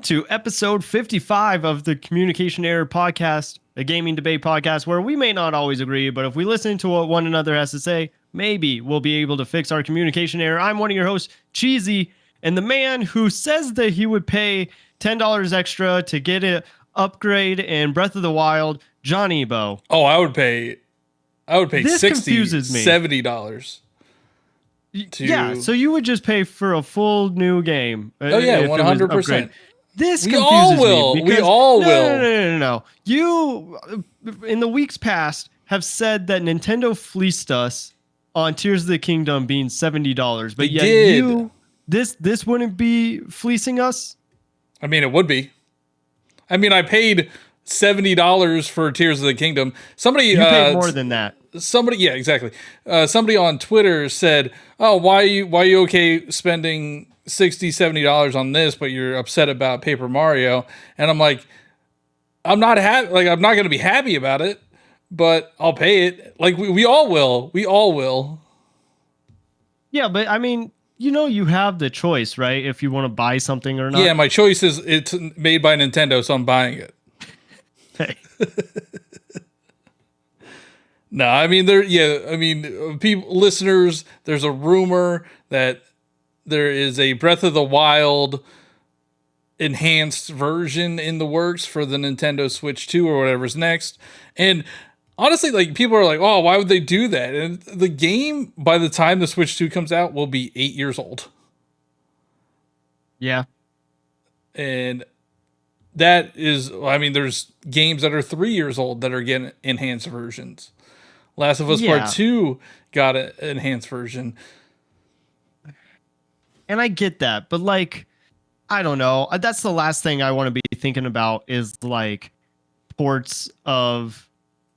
to episode 55 of the Communication Error Podcast, a gaming debate podcast where we may not always agree, but if we listen to what one another has to say, maybe we'll be able to fix our communication error. I'm one of your hosts, Cheesy, and the man who says that he would pay $10 extra to get an upgrade in Breath of the Wild, Johnny Bo. Oh, I would pay This $60, confuses me. $70. Yeah, so you would just pay for a full new game. Oh yeah, 100%. This We confuses all will. me. We all will. No. You, in the weeks past, have said that Nintendo fleeced us on Tears of the Kingdom being $70, but yet you, this wouldn't be fleecing us. I mean, it would be. I mean, I paid $70 for Tears of the Kingdom. Somebody You paid more than that. Yeah, exactly. Somebody on Twitter said, "Oh, why are you okay spending $60, $70 on this, but you're upset about Paper Mario?" And I'm like, I'm not going to be happy about it, but I'll pay it. Like we all will. We all will. Yeah, but I mean, you have the choice, right? If you want to buy something or not. Yeah, my choice is it's made by Nintendo, so I'm buying it. Hey. No, I mean listeners, there's a rumor that there is a Breath of the Wild enhanced version in the works for the Nintendo Switch 2 or whatever's next. And honestly, like, people are like, "Oh, why would they do that?" And the game, by the time the Switch 2 comes out, will be 8 years old. Yeah. And that is, I mean, there's games that are 3 years old that are getting enhanced versions. Last of Us Part 2 got an enhanced version. And I get that, but like, I don't know. That's the last thing I want to be thinking about is like ports of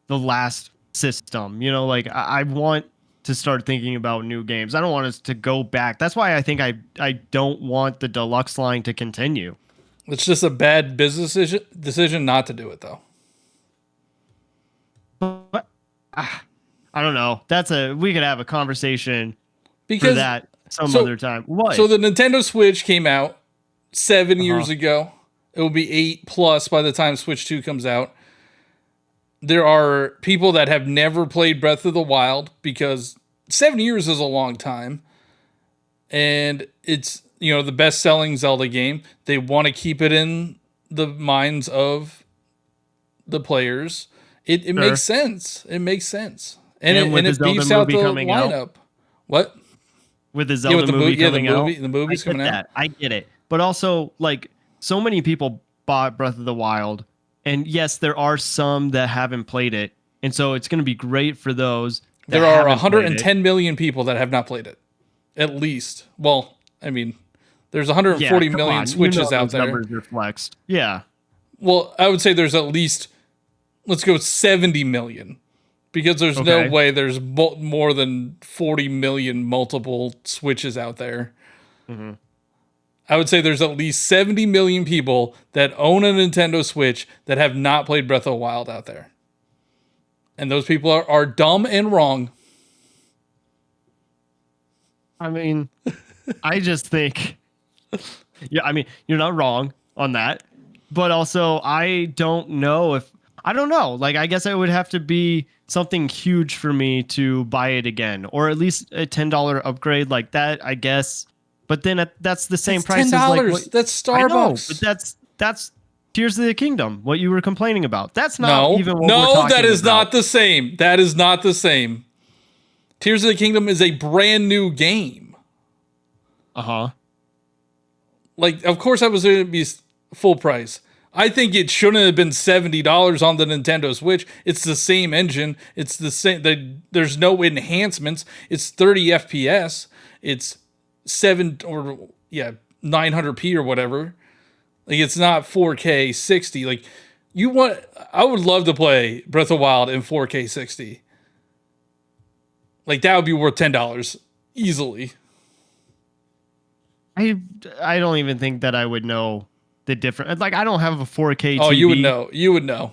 the last system. Like I want to start thinking about new games. I don't want us to go back. That's why I think I don't want the deluxe line to continue. It's just a bad business decision not to do it, though. But I don't know. We could have a conversation because for that other time. What? So the Nintendo Switch came out 7 years ago. It will be 8+ by the time Switch 2 comes out. There are people that have never played Breath of the Wild because 7 years is a long time. And it's, the best-selling Zelda game. They want to keep it in the minds of the players. It Sure. makes sense. It makes sense. And it Zelda beefs out the coming lineup. Out. What? With the Zelda movie coming out. The movie's coming out. I get it. But also, like, so many people bought Breath of the Wild. And yes, there are some that haven't played it. And so it's going to be great for those. There are 110 million people that have not played it. At least. Well, I mean, there's 140 million Switches out there. Numbers are flexed. Yeah. Well, I would say there's at least, let's go 70 million. Because there's no way there's more than 40 million multiple Switches out there. Mm-hmm. I would say there's at least 70 million people that own a Nintendo Switch that have not played Breath of the Wild out there. And those people are dumb and wrong. I mean, I just think, I mean, you're not wrong on that. But also, I don't know. Like, I guess it would have to be something huge for me to buy it again, or at least a $10 upgrade like that, I guess. But then that's the same price $10. as like that's Starbucks. I know, but that's Tears of the Kingdom. What you were complaining about. That's not even what we're talking about. No, that is not the same. That is not the same. Tears of the Kingdom is a brand new game. Like, of course, I was going to be full price. I think it shouldn't have been $70 on the Nintendo Switch. It's the same engine. It's the same. There's no enhancements. It's 30 FPS. It's 900p or whatever. Like, it's not 4K 60. Like, I would love to play Breath of the Wild in 4K 60. Like, that would be worth $10 easily. I don't even think that I would know the difference. Like, I don't have a 4K TV. Oh, you would know. You would know.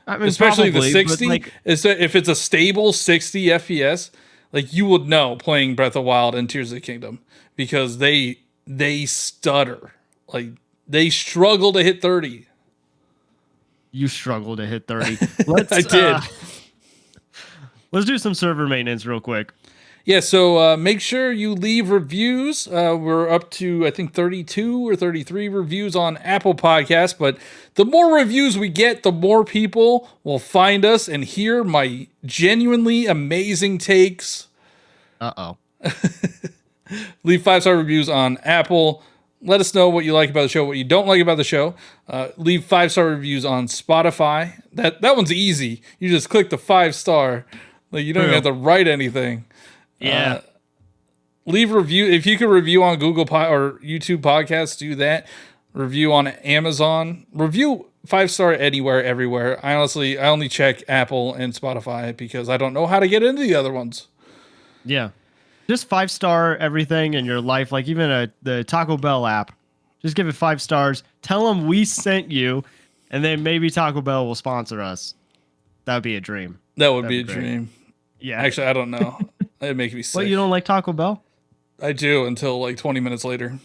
I mean, especially probably, the 60. Like, if it's a stable 60 FPS, like, you would know playing Breath of the Wild and Tears of the Kingdom because they stutter. Like, They struggle to hit 30. You struggle to hit 30. I did. Let's do some server maintenance real quick. Yeah, so make sure you leave reviews. We're up to, I think, 32 or 33 reviews on Apple Podcasts. But the more reviews we get, the more people will find us and hear my genuinely amazing takes. Uh-oh. Leave 5-star reviews on Apple. Let us know what you like about the show, what you don't like about the show. Leave 5-star reviews on Spotify. That one's easy. You just click the 5-star. Like, you don't even have to write anything. Yeah. Leave review. If you could review on Google or YouTube podcasts, do that. Review on Amazon. Review 5-star anywhere, everywhere. I only check Apple and Spotify because I don't know how to get into the other ones. Yeah. Just 5-star everything in your life. Like even the Taco Bell app. Just give it 5 stars. Tell them we sent you, and then maybe Taco Bell will sponsor us. That would be a dream. That would be a dream. Yeah. Actually, I don't know. It'd make me sick. What, you don't like Taco Bell? I do until like 20 minutes later.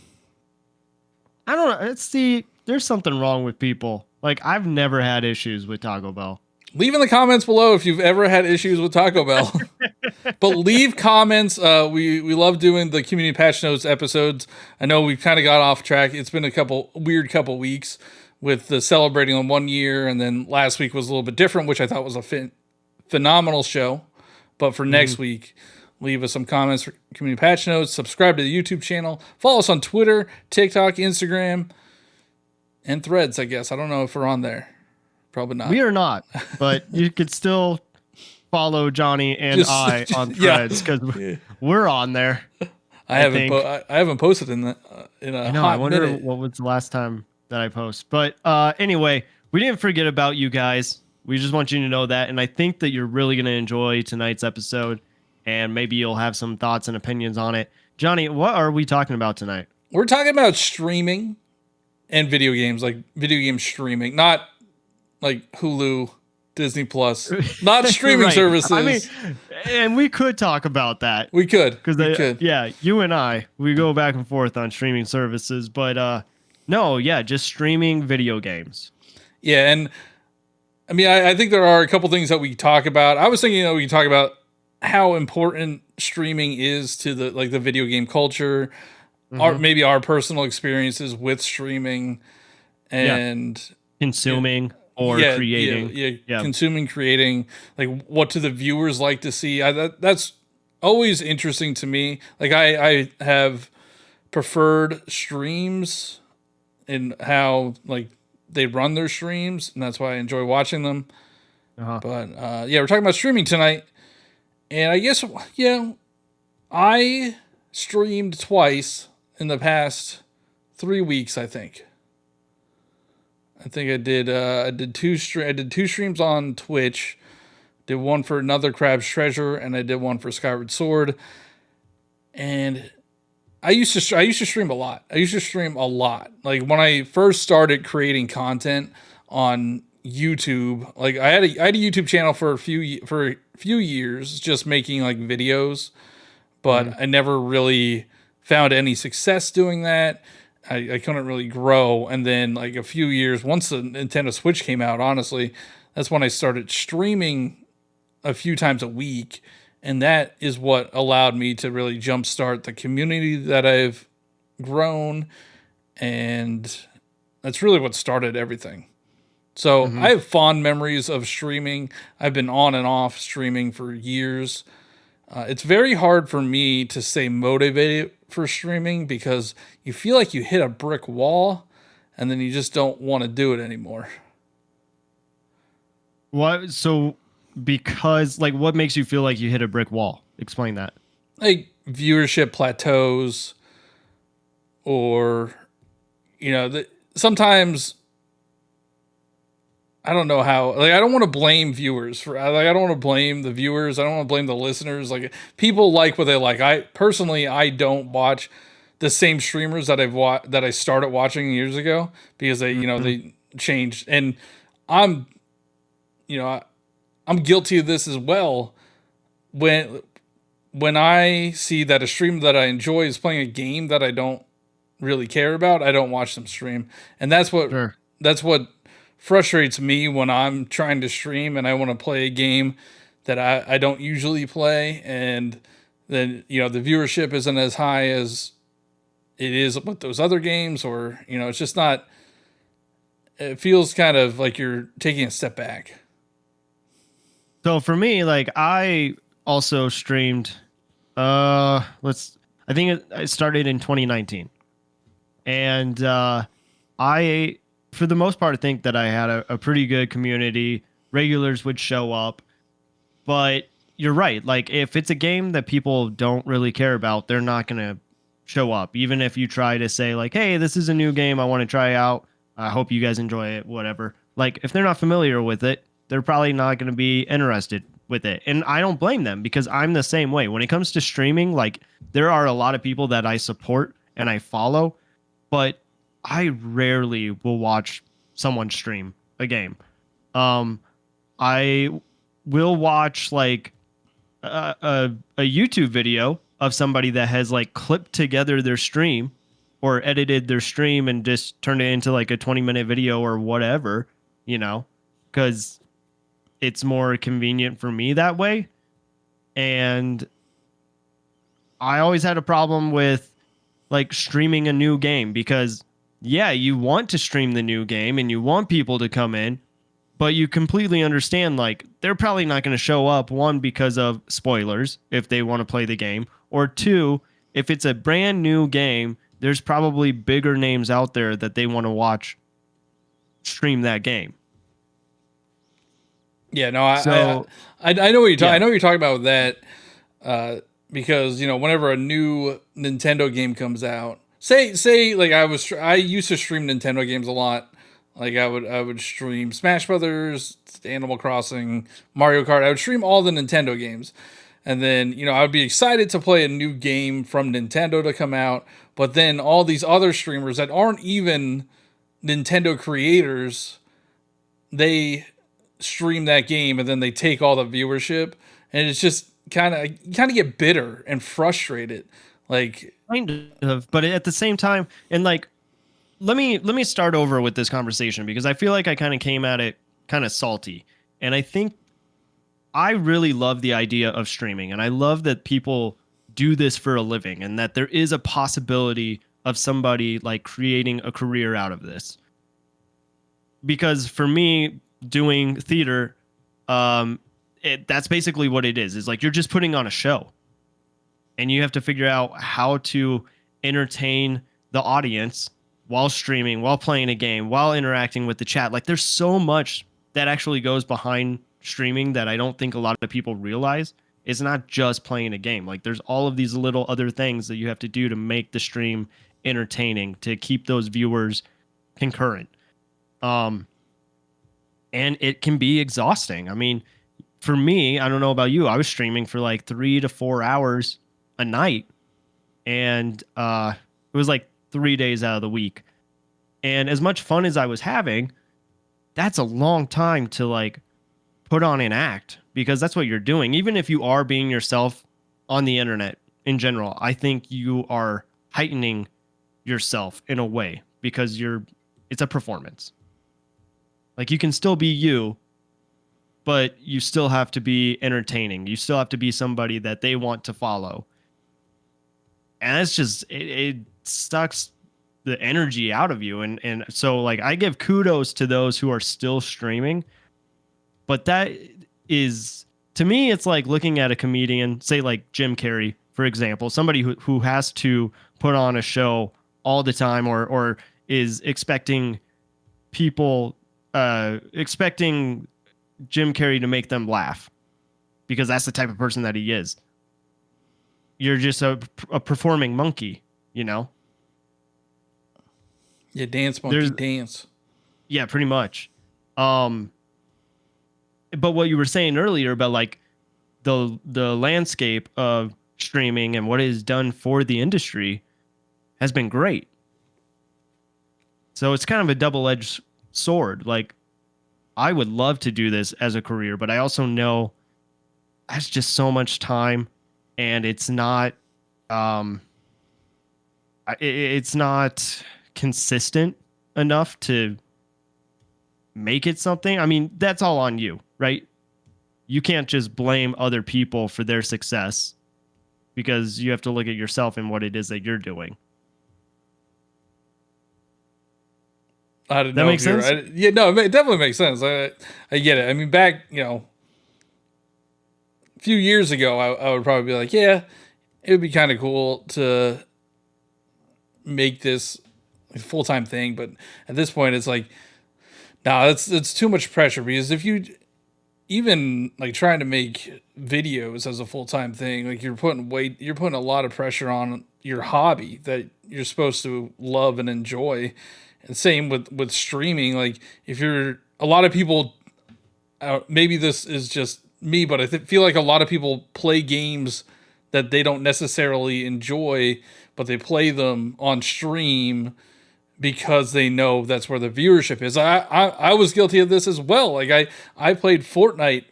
I don't know. There's something wrong with people. Like, I've never had issues with Taco Bell. Leave in the comments below if you've ever had issues with Taco Bell. But leave comments. We love doing the community patch notes episodes. I know we kind of got off track. It's been a weird couple weeks with the celebrating on 1 year, and then last week was a little bit different, which I thought was a phenomenal show. But for next week, leave us some comments for community patch notes. Subscribe to the YouTube channel. Follow us on Twitter, TikTok, Instagram, and Threads, I guess. I don't know if we're on there. Probably not. We are not, but you could still follow Johnny and I on Threads because we're on there. I haven't posted in a I know. hot I wonder minute. what was the last time that I post. But anyway, we didn't forget about you guys. We just want you to know that, and I think that you're really going to enjoy tonight's episode, and maybe you'll have some thoughts and opinions on it. Johnny, what are we talking about tonight? We're talking about streaming and video games, like video game streaming, not like Hulu, Disney Plus, not streaming Right. services. I mean, and we could talk about that. we could. Yeah, you and I, we go back and forth on streaming services, but no, yeah, just streaming video games. Yeah, and I mean, I think there are a couple things that we talk about. I was thinking that we could talk about how important streaming is to the video game culture, maybe our personal experiences with streaming, and consuming or creating. Consuming, creating. Like, what do the viewers like to see? That's always interesting to me. Like, I have preferred streams and how they run their streams, and that's why I enjoy watching them. But we're talking about streaming tonight, and I guess I streamed twice in the past 3 weeks. I think I did two streams on Twitch. Did one for Another Crab's Treasure, and I did one for Skyward Sword. And I used to stream a lot. Like, when I first started creating content on YouTube, like I had a YouTube channel for a few years, just making like videos, but I never really found any success doing that. I couldn't really grow. And then like a few years, once the Nintendo Switch came out, honestly, that's when I started streaming a few times a week. And that is what allowed me to really jumpstart the community that I've grown. And that's really what started everything. So I have fond memories of streaming. I've been on and off streaming for years. It's very hard for me to stay motivated for streaming because you feel like you hit a brick wall and then you just don't want to do it anymore. What? So because what makes you feel like you hit a brick wall? Explain that. Like viewership plateaus, or sometimes I don't know how. Like, I don't want to blame viewers for. Like, I don't want to blame the viewers. I don't want to blame the listeners. Like, people like what they like. I don't watch the same streamers that I started watching years ago because they they changed, and I'm guilty of this as well. When I see that a streamer that I enjoy is playing a game that I don't really care about, I don't watch them stream. And Sure. that's what frustrates me when I'm trying to stream and I want to play a game that I don't usually play, and then the viewership isn't as high as it is with those other games, or it's just not. It feels kind of like you're taking a step back. So for me, like I also streamed I think it started in 2019. And I for the most part think that I had a pretty good community. Regulars would show up, but you're right. Like if it's a game that people don't really care about, they're not gonna show up. Even if you try to say like, "Hey, this is a new game I want to try out. I hope you guys enjoy it." Whatever. Like if they're not familiar with it, they're probably not gonna be interested with it. And I don't blame them because I'm the same way. When it comes to streaming, like there are a lot of people that I support and I follow, but I rarely will watch someone stream a game. Um, I will watch like a YouTube video of somebody that has like clipped together their stream or edited their stream and just turned it into like a 20-minute video or whatever, because it's more convenient for me that way. And I always had a problem with like streaming a new game because yeah, you want to stream the new game and you want people to come in, but you completely understand like they're probably not going to show up, one because of spoilers if they want to play the game, or two, if it's a brand new game, there's probably bigger names out there that they want to watch stream that game. Yeah, no, So I know what you're talking. yeah. I know what you're talking about with that, because whenever a new Nintendo game comes out, say like I used to stream Nintendo games a lot. Like I would stream Smash Brothers, Animal Crossing, Mario Kart. I would stream all the Nintendo games, and then I would be excited to play a new game from Nintendo to come out. But then all these other streamers that aren't even Nintendo creators, they stream that game and then they take all the viewership, and it's just kind of get bitter and frustrated. Like, Kind of, but at the same time, and like, let me start over with this conversation because I feel like I kind of came at it kind of salty, and I think I really love the idea of streaming, and I love that people do this for a living, and that there is a possibility of somebody like creating a career out of this. Because for me, doing theater, that's basically what it is. Is like you're just putting on a show and you have to figure out how to entertain the audience while streaming, while playing a game, while interacting with the chat. Like there's so much that actually goes behind streaming that I don't think a lot of people realize. It's not just playing a game. Like there's all of these little other things that you have to do to make the stream entertaining, to keep those viewers concurrent. Um, and it can be exhausting. I mean, for me, I don't know about you, I was streaming for like 3 to 4 hours a night, and it was like 3 days out of the week. And as much fun as I was having, that's a long time to like put on an act because that's what you're doing. Even if you are being yourself on the internet in general, I think you are heightening yourself in a way because it's a performance. Like you can still be you, but you still have to be entertaining. You still have to be somebody that they want to follow. And it's just it sucks the energy out of you. And so like I give kudos to those who are still streaming, but that is, to me, it's like looking at a comedian, say like Jim Carrey, for example, somebody who has to put on a show all the time, or is expecting people expecting Jim Carrey to make them laugh because that's the type of person that he is. You're just a performing monkey, you know? yeah, dance monkey, dance. Yeah, pretty much. But what you were saying earlier about like the landscape of streaming and what it has done for the industry has been great. So it's kind of a double-edged sword. Like I would love to do this as a career, but I also know that's just so much time, and it's not I it's not consistent enough to make it something. I mean, that's all on you, right? You can't just blame other people for their success because you have to look at yourself and what it is that you're doing. I don't That know. makes sense? Yeah, no, it definitely makes sense. I get it. I mean, back, a few years ago, I would probably be like, yeah, it would be kind of cool to make this a full-time thing. But at this point, it's like, no, it's too much pressure, because if you even like trying to make videos as a full-time thing, like you're putting a lot of pressure on your hobby that you're supposed to love and enjoy. And same with streaming. Like, if you're, a lot of people, maybe this is just me, but I feel like a lot of people play games that they don't necessarily enjoy, but they play them on stream because they know that's where the viewership is. I was guilty of this as well. Like, I played Fortnite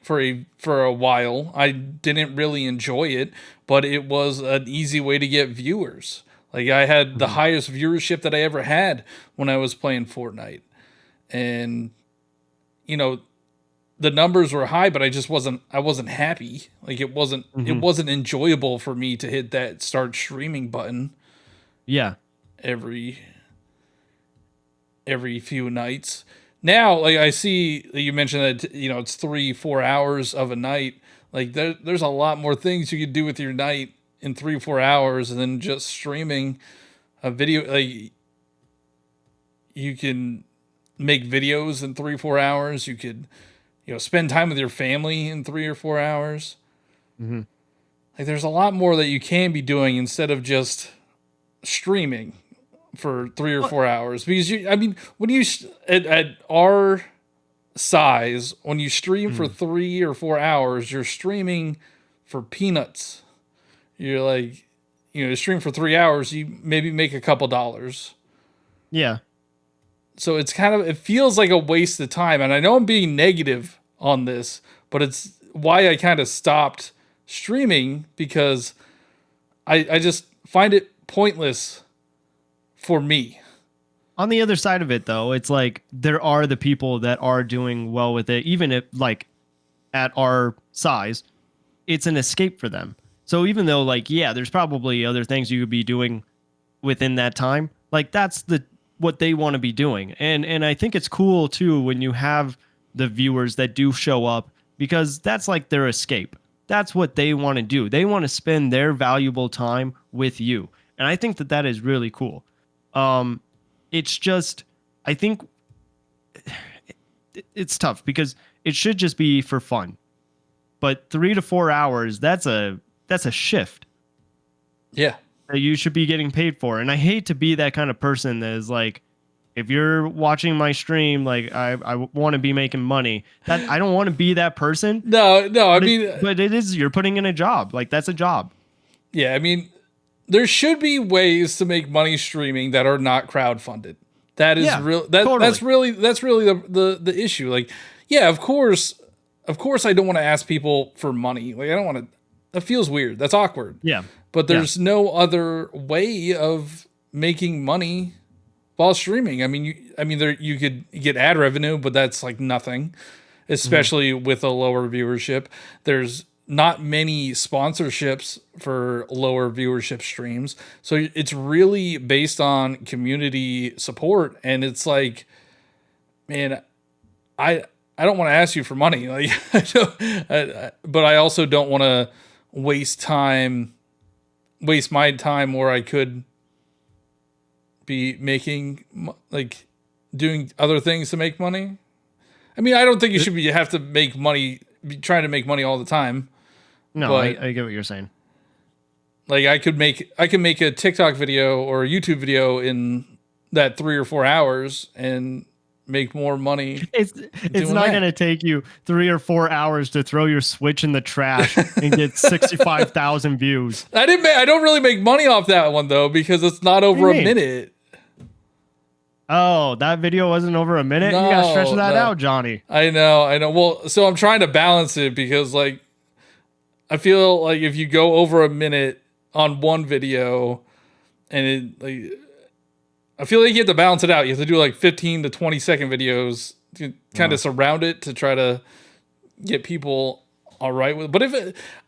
for a while. I didn't really enjoy it, but it was an easy way to get viewers. Like, I had the highest viewership that I ever had when I was playing Fortnite. And, the numbers were high, but I wasn't happy. Like, it wasn't enjoyable for me to hit that start streaming button. Yeah. Every few nights. Now, like, I see that you mentioned that, it's 3-4 hours of a night. Like, there's a lot more things you could do with your night in 3-4 hours than just streaming a video. Like, you can make videos in 3-4 hours. You could, spend time with your family in 3 or 4 hours. Mm-hmm. Like, there's a lot more that you can be doing instead of just streaming for 3 or 4 hours. Because when you at our size, when you stream for 3 or 4 hours, you're streaming for peanuts. You're like, stream for 3 hours, you maybe make a couple dollars. Yeah. So it feels like a waste of time. And I know I'm being negative on this, but it's why I kind of stopped streaming, because I just find it pointless for me. On the other side of it, though, it's like there are the people that are doing well with it, even if, like, at our size, it's an escape for them. So even though, like, yeah, there's probably other things you could be doing within that time, like, that's what they want to be doing. And I think it's cool too when you have the viewers that do show up, because that's like their escape. That's what they want to do. They want to spend their valuable time with you. And I think that is really cool. It's just, I think it's tough because it should just be for fun. But 3 to 4 hours, that's a shift. Yeah. That you should be getting paid for. And I hate to be that kind of person that is like, if you're watching my stream, like, I want to be making money. That I don't want to be that person. No, but it is, you're putting in a job. Like, that's a job. Yeah, I mean, there should be ways to make money streaming that are not crowdfunded. That is real. Totally. That's really the issue. Like, yeah, of course I don't want to ask people for money. Like, I don't want to. That feels weird. That's awkward. Yeah. But there's no other way of making money while streaming. I mean, you could get ad revenue, but that's like nothing, especially with a lower viewership. There's not many sponsorships for lower viewership streams. So it's really based on community support. And it's like, man, I don't want to ask you for money. Like, but I also don't want to waste my time where I could be making, like, doing other things to make money. I mean, I don't think you have to make money, be trying to make money all the time. No, I get what you're saying. Like, I could make a TikTok video or a YouTube video in that 3 or 4 hours and make more money. It's not going to take you 3 or 4 hours to throw your Switch in the trash and get 65,000 views. I don't really make money off that one though, because it's not over a minute. Oh, that video wasn't over a minute? You got to stretch that out, Johnny. I know. Well, so I'm trying to balance it, because, like, I feel like if you go over a minute on one video, and I feel like you have to balance it out. You have to do like 15 to 20-second videos to kind of surround it to try to get people all right with it. But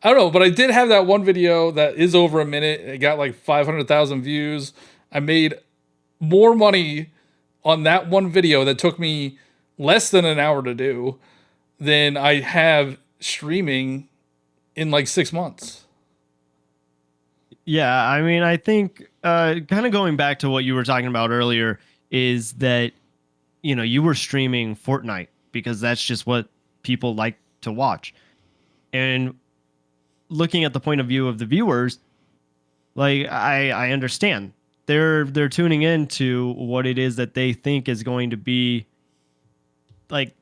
I don't know, but I did have that one video that is over a minute. It got like 500,000 views. I made more money on that one video that took me less than an hour to do than I have streaming in like 6 months. Yeah, I mean, I think kind of going back to what you were talking about earlier is that, you know, you were streaming Fortnite because that's just what people like to watch. And looking at the point of view of the viewers, like I understand. They're tuning in to what it is that they think is going to be like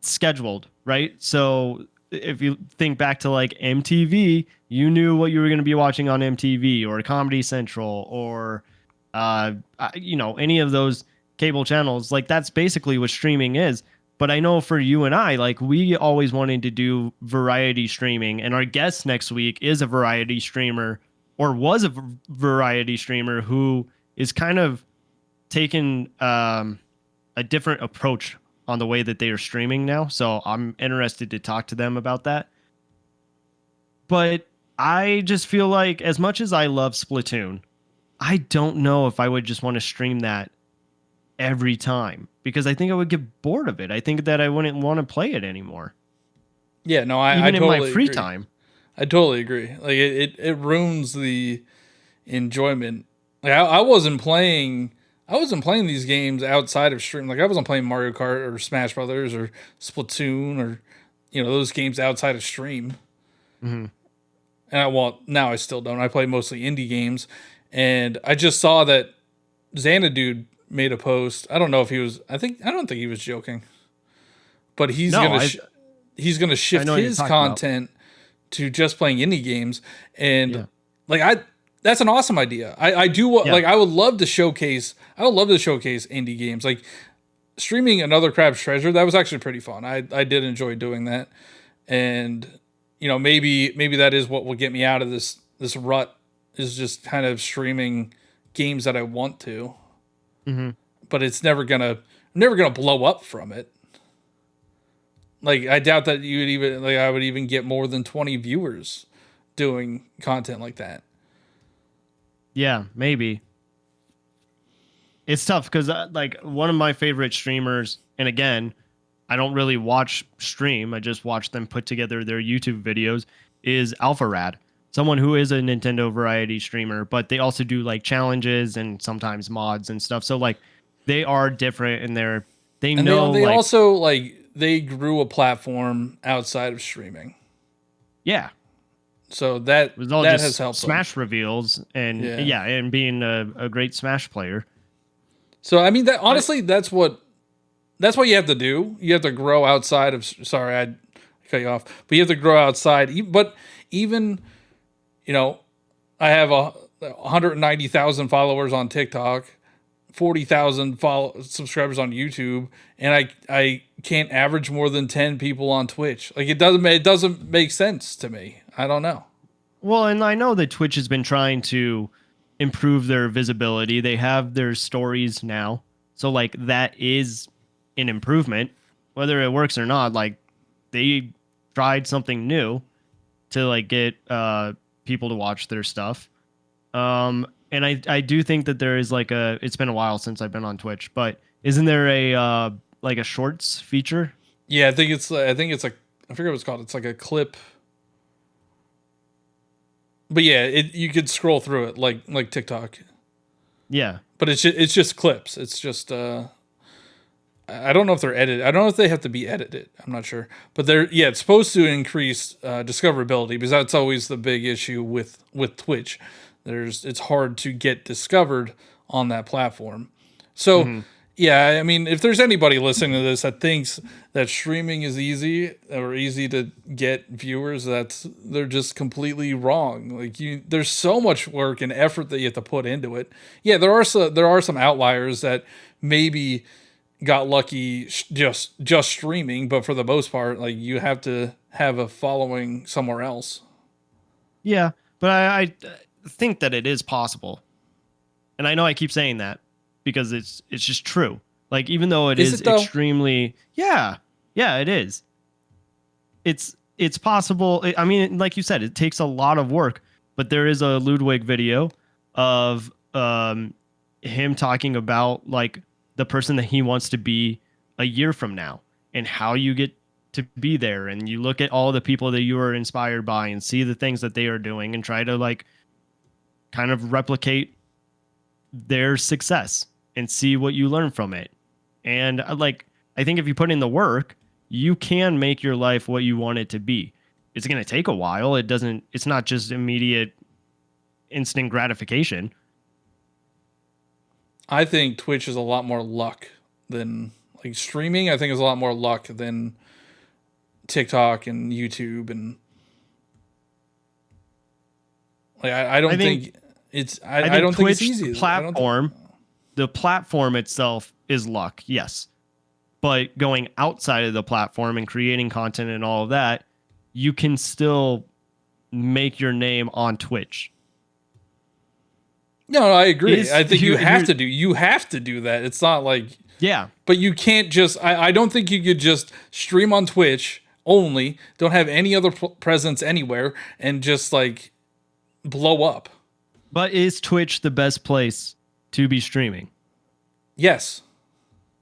scheduled, right? So if you think back to like MTV, you knew what you were going to be watching on MTV or Comedy Central or you know, any of those cable channels. Like that's basically what streaming is. But I know for you and I, like we always wanted to do variety streaming, and our guest next week is a variety streamer or was a variety streamer who is kind of taking a different approach on the way that they are streaming now. So I'm interested to talk to them about that. But I just feel like as much as I love Splatoon, I don't know if I would just want to stream that every time because I think I would get bored of it. I think that I wouldn't want to play it anymore. Yeah, no, Even I in totally my free agree. time. I totally agree. Like it ruins the enjoyment. Like I wasn't playing these games outside of stream. Like I wasn't playing Mario Kart or Smash Brothers or Splatoon or those games outside of stream. Mm-hmm. And now I still don't. I play mostly indie games, and I just saw that Xanadude made a post. I don't know if he was. I don't think he was joking, but he's gonna shift his content to just playing indie games, and that's an awesome idea. I would love to showcase indie games. Like streaming another Crab's Treasure, that was actually pretty fun. I did enjoy doing that, and maybe that is what will get me out of this rut, is just kind of streaming games that I want to. Mm-hmm. But it's never gonna blow up from it. Like I doubt that I would even get more than 20 viewers doing content like that. Yeah, maybe. It's tough because like one of my favorite streamers, and again, I don't really watch stream. I just watch them put together their YouTube videos, is AlphaRad. Someone who is a Nintendo variety streamer, but they also do like challenges and sometimes mods and stuff. So like they are different and they grew a platform outside of streaming. Yeah. So that has helped Smash reveals and and being a great Smash player. So I mean that's what you have to do. You have to grow outside of. Sorry, I cut you off, but you have to grow outside. But even, I have 190,000 followers on TikTok, 40,000 subscribers on YouTube, and I can't average more than 10 people on Twitch. Like it doesn't make sense to me. I don't know. Well, and I know that Twitch has been trying to improve their visibility. They have their stories now. So like that is an improvement, whether it works or not. Like they tried something new to like get people to watch their stuff. And I do think that there is like it's been a while since I've been on Twitch, but isn't there a like a shorts feature? Yeah, I think it's like, I forget what it's called. It's like a clip. But yeah, you could scroll through it like TikTok. Yeah. But it's just clips. It's just I don't know if they're edited. I don't know if they have to be edited. I'm not sure. But it's supposed to increase discoverability, because that's always the big issue with Twitch. It's hard to get discovered on that platform. So yeah, I mean, if there's anybody listening to this that thinks that streaming is easy or easy to get viewers, they're just completely wrong. Like there's so much work and effort that you have to put into it. Yeah, there are some outliers that maybe got lucky just streaming, but for the most part, like you have to have a following somewhere else. Yeah, but I think that it is possible. And I know I keep saying that because it's just true. Like, even though it Is is it though? extremely, yeah, yeah, it is. It's possible. I mean, like you said, it takes a lot of work, but there is a Ludwig video of him talking about like the person that he wants to be a year from now and how you get to be there, and you look at all the people that you are inspired by and see the things that they are doing and try to like kind of replicate their success and see what you learn from it. And like, I think if you put in the work, you can make your life what you want it to be. It's going to take a while. It's not just immediate instant gratification. I think Twitch is a lot more luck than like streaming. I think is a lot more luck than TikTok and YouTube, and like I don't think it's I don't think it's easy. The platform itself is luck, yes. But going outside of the platform and creating content and all of that, you can still make your name on Twitch. No, I agree. I think you have to do that. It's not like, yeah, but you can't just, I don't think you could just stream on Twitch only, don't have any other presence anywhere, and just like blow up. But is Twitch the best place to be streaming? Yes.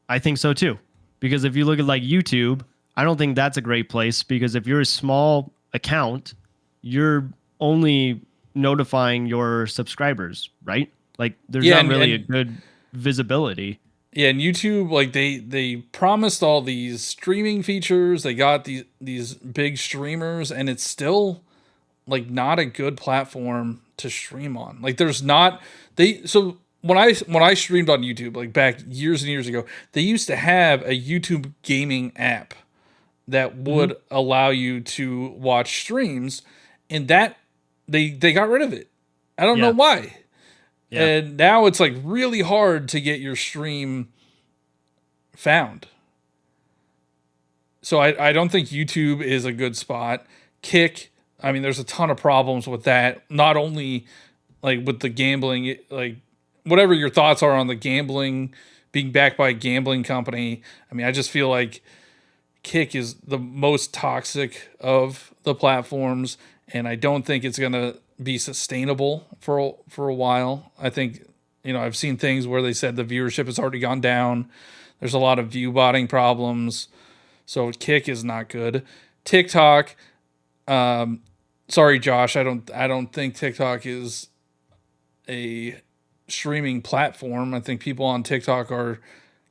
I think so too. Because if you look at like YouTube, I don't think that's a great place, because if you're a small account, you're only notifying your subscribers, right? Like there's not really a good visibility. Yeah, and YouTube, like they promised all these streaming features. They got these big streamers, and it's still like not a good platform to stream on. Like there's not so when I streamed on YouTube, like back years and years ago, they used to have a YouTube gaming app that would allow you to watch streams, and that they got rid of it. I don't know why. Yeah. And now it's like really hard to get your stream found. So I don't think YouTube is a good spot. Kick, I mean, there's a ton of problems with that. Not only like with the gambling, like whatever your thoughts are on the gambling, being backed by a gambling company. I mean, I just feel like Kick is the most toxic of the platforms, and I don't think it's going to be sustainable for a while. I think, I've seen things where they said the viewership has already gone down. There's a lot of view botting problems. So Kick is not good. TikTok, sorry, Josh, I don't think TikTok is a streaming platform. I think people on TikTok are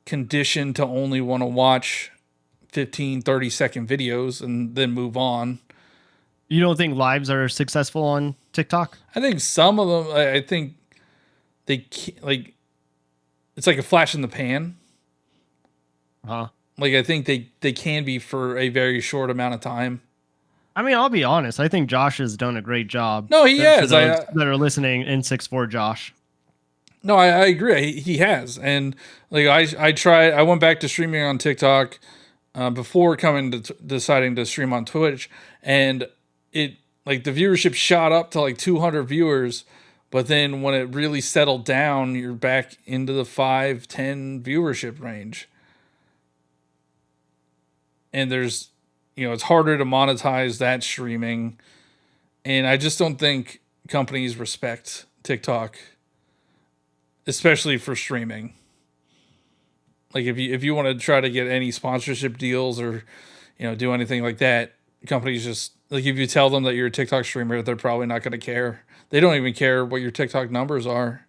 conditioned to only want to watch 15, 30-second videos and then move on. You don't think lives are successful on TikTok? I think some of them, I think they like, it's like a flash in the pan. Like I think they can be for a very short amount of time. I mean, I'll be honest. I think Josh has done a great job. No, he has. For those that are listening, N64 Josh. No, I agree. He has. And like I went back to streaming on TikTok before deciding to stream on Twitch, and it like the viewership shot up to like 200 viewers, but then when it really settled down, you're back into the 5-10 viewership range. And there's, it's harder to monetize that streaming. And I just don't think companies respect TikTok, especially for streaming. Like if you want to try to get any sponsorship deals or, do anything like that, companies just, like if you tell them that you're a TikTok streamer, they're probably not going to care. They don't even care what your TikTok numbers are.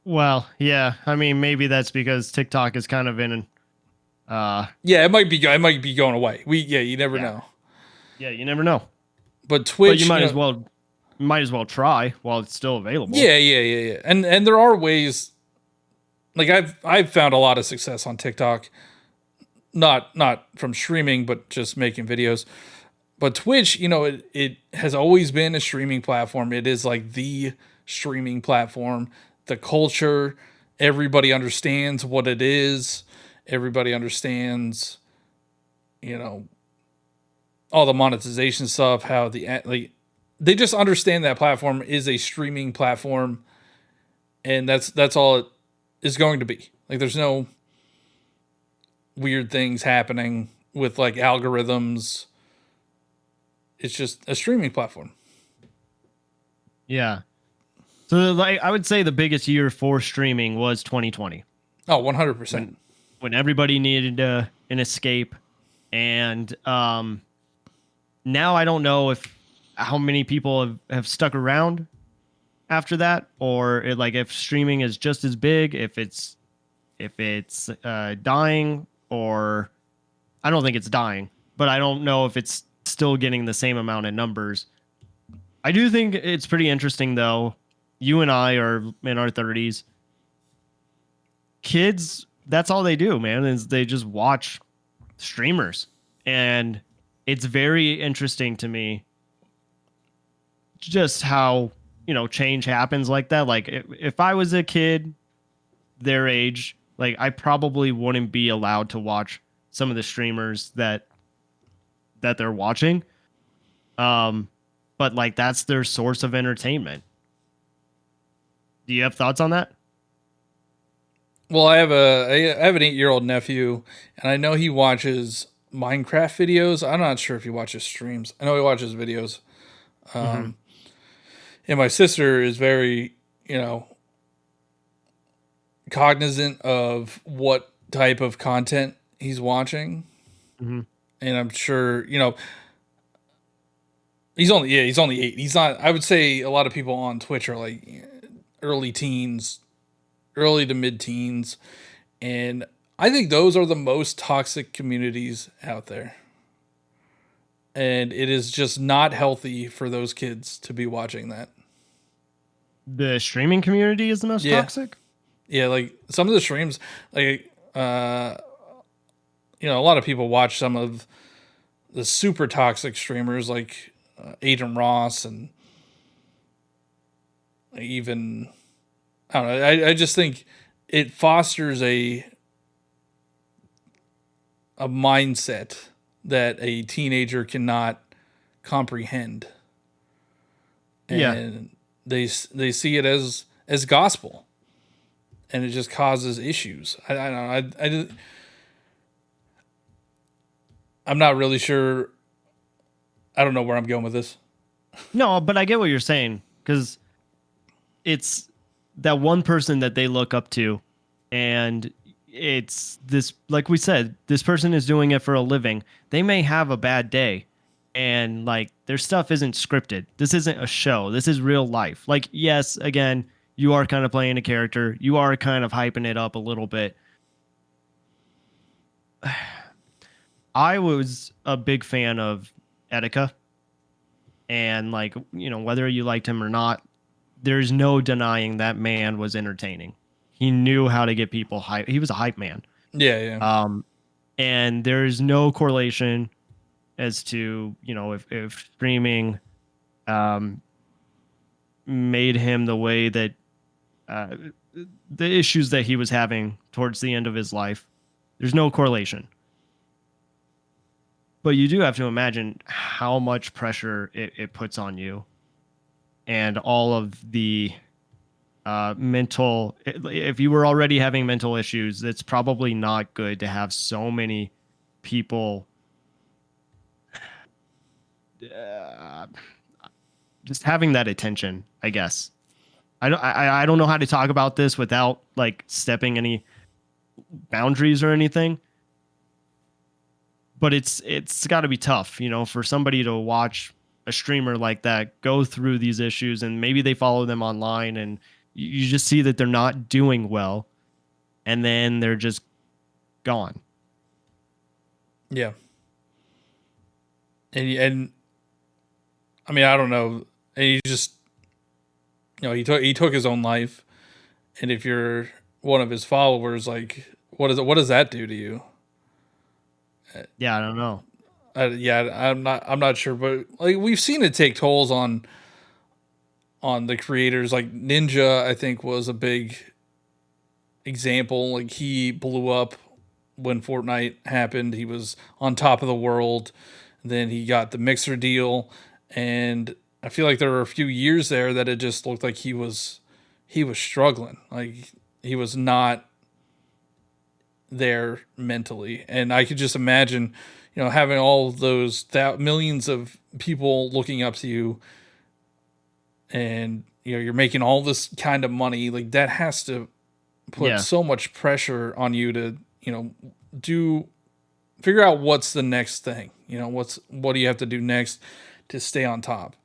Well, yeah. I mean, maybe that's because TikTok is kind of in it might be going away. You never know. Yeah, you never know. But Twitch, but you might as well try while it's still available. Yeah. And there are ways. Like I've found a lot of success on TikTok, not from streaming, but just making videos. But Twitch, it has always been a streaming platform. It is like the streaming platform. The culture, everybody understands what it is. Everybody understands, all the monetization stuff, how they just understand that platform is a streaming platform, and that's all it is going to be. Like there's no weird things happening with like algorithms. It's just a streaming platform. Yeah. So like I would say the biggest year for streaming was 2020. Oh, 100%. When everybody needed an escape, and now I don't know if how many people have stuck around after that, or like if streaming is just as big, if it's dying, or I don't think it's dying, but I don't know if it's still getting the same amount of numbers. I do think it's pretty interesting though. You and I are in our 30s. Kids, that's all they do, man, is they just watch streamers. And it's very interesting to me just how, change happens like that. Like if I was a kid their age, like I probably wouldn't be allowed to watch some of the streamers that they're watching. But like that's their source of entertainment. Do you have thoughts on that? Well, I have an 8-year-old nephew, and I know he watches Minecraft videos. I'm not sure if he watches streams. I know he watches videos. Mm-hmm. And my sister is very, cognizant of what type of content he's watching. Mm-hmm. And I'm sure, he's only 8. He's not, I would say a lot of people on Twitch are like early teens, early to mid teens. And I think those are the most toxic communities out there. And it is just not healthy for those kids to be watching that. The streaming community is the most toxic? Yeah, like some of the streams, like, a lot of people watch some of the super toxic streamers like Agent Ross and even, I don't know, I just think it fosters a mindset that a teenager cannot comprehend. And they see it as gospel, and it just causes issues. I don't know. I'm not really sure. I don't know where I'm going with this. No, but I get what you're saying, because it's that one person that they look up to, and it's this, like we said, this person is doing it for a living. They may have a bad day, and like their stuff isn't scripted. This isn't a show. This is real life. Like, yes, again, you are kind of playing a character. You are kind of hyping it up a little bit. I was a big fan of Etika, and like, whether you liked him or not, there's no denying that man was entertaining. He knew how to get people hype. He was a hype man. Yeah. And there's no correlation as to, if streaming made him the way that the issues that he was having towards the end of his life. There's no correlation. But you do have to imagine how much pressure it puts on you, and all of the mental, if you were already having mental issues, it's probably not good to have so many people just having that attention, I guess. I don't know how to talk about this without like stepping any boundaries or anything. But it's got to be tough, for somebody to watch a streamer like that go through these issues, and maybe they follow them online, and you just see that they're not doing well, and then they're just gone. Yeah. And I mean, I don't know. And he just, he took his own life. And if you're one of his followers, like, what does that do to you? Yeah, I don't know. I'm not sure, but like we've seen it take tolls on the creators. Like Ninja, I think, was a big example. Like he blew up when Fortnite happened. He was on top of the world. Then he got the Mixer deal, and I feel like there were a few years there that it just looked like he was he was struggling. Like, he was not there mentally. And I could just imagine, having all of those millions of people looking up to you, and you're making all this kind of money. Like, that has to put so much pressure on you to figure out what's the next thing. What do you have to do next to stay on top?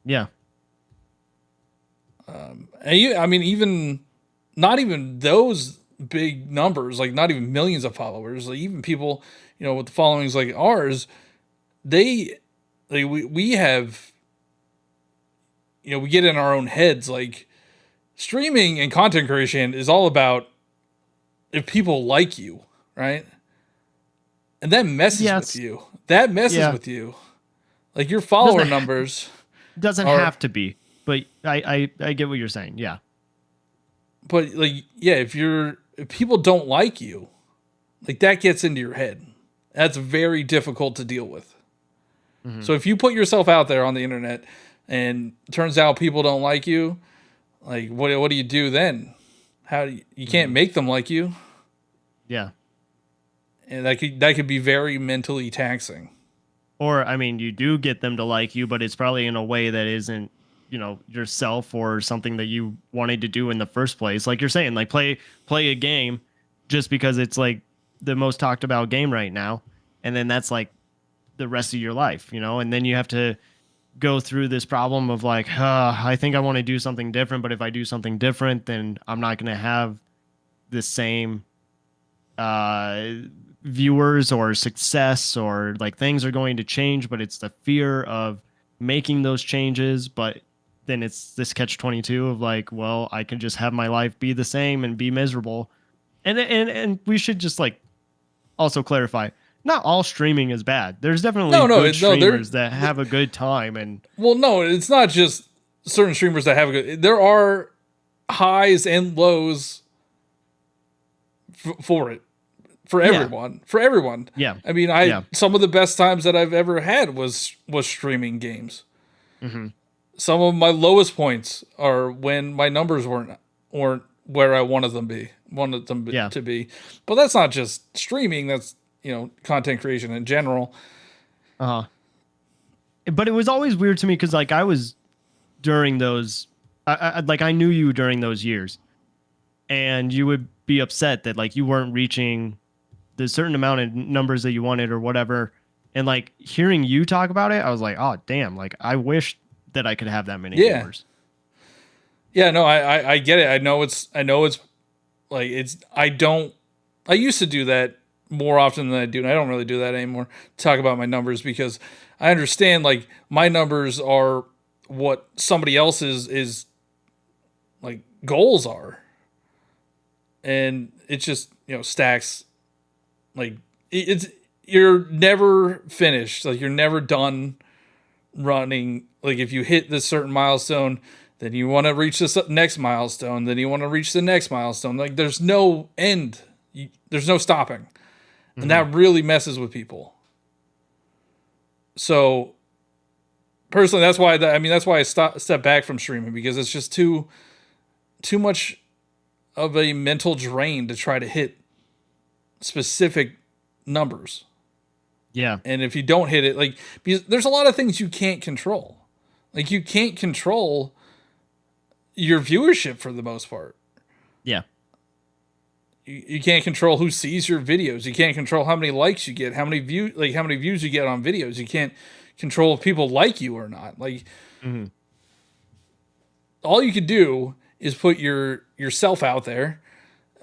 Yeah. Even not even those big numbers, like not even millions of followers, like even people, with followings like ours, we have, we get in our own heads. Like, streaming and content creation is all about if people like you, right? And that messes with you. That messes with you. Like, your follower numbers doesn't have to be, but I get what you're saying. Yeah. But if people don't like you, like, that gets into your head. That's very difficult to deal with. Mm-hmm. So if you put yourself out there on the internet and it turns out people don't like you, like, what do you do then? You can't make them like you. Yeah. And that could be very mentally taxing. Or, you do get them to like you, but it's probably in a way that isn't, yourself or something that you wanted to do in the first place. Like you're saying, like, play a game just because it's like the most talked about game right now. And then that's like the rest of your life, and then you have to go through this problem of like, I think I want to do something different, but if I do something different, then I'm not going to have the same viewers or success, or like things are going to change, but it's the fear of making those changes. But then it's this catch-22 of like, well, I can just have my life be the same and be miserable. And we should just like also clarify, not all streaming is bad. There's definitely good streamers that have a good time. And it's not just certain streamers that have a good. There are highs and lows for it, for everyone, Yeah. Some of the best times that I've ever had was streaming games. Mm-hmm. Some of my lowest points are when my numbers weren't where I wanted them to be. But that's not just streaming. That's, content creation in general. But it was always weird to me because, like, I was during those, I knew you during those years, and you would be upset that like you weren't reaching the certain amount of numbers that you wanted or whatever. And like hearing you talk about it, I was like, oh damn, like I wish that I could have that many viewers. Yeah, no, I get it. I know it's like I used to do that more often than I do, and I don't really do that anymore. Talk about my numbers, because I understand like my numbers are what somebody else's is like goals are. And it's just, stacks, like you're never finished. Like, you're never done running. Like, if you hit this certain milestone, then you want to reach this next milestone, then you want to reach the next milestone. Like, there's no end. There's no stopping. And that really messes with people. So personally, that's why I step back from streaming, because it's just too much of a mental drain to try to hit specific numbers. Yeah. And if you don't hit it, like, because there's a lot of things you can't control. Like, you can't control your viewership for the most part. Yeah. You can't control who sees your videos. You can't control how many likes you get, how many views you get on videos. You can't control if people like you or not. Like, all you could do is put yourself out there,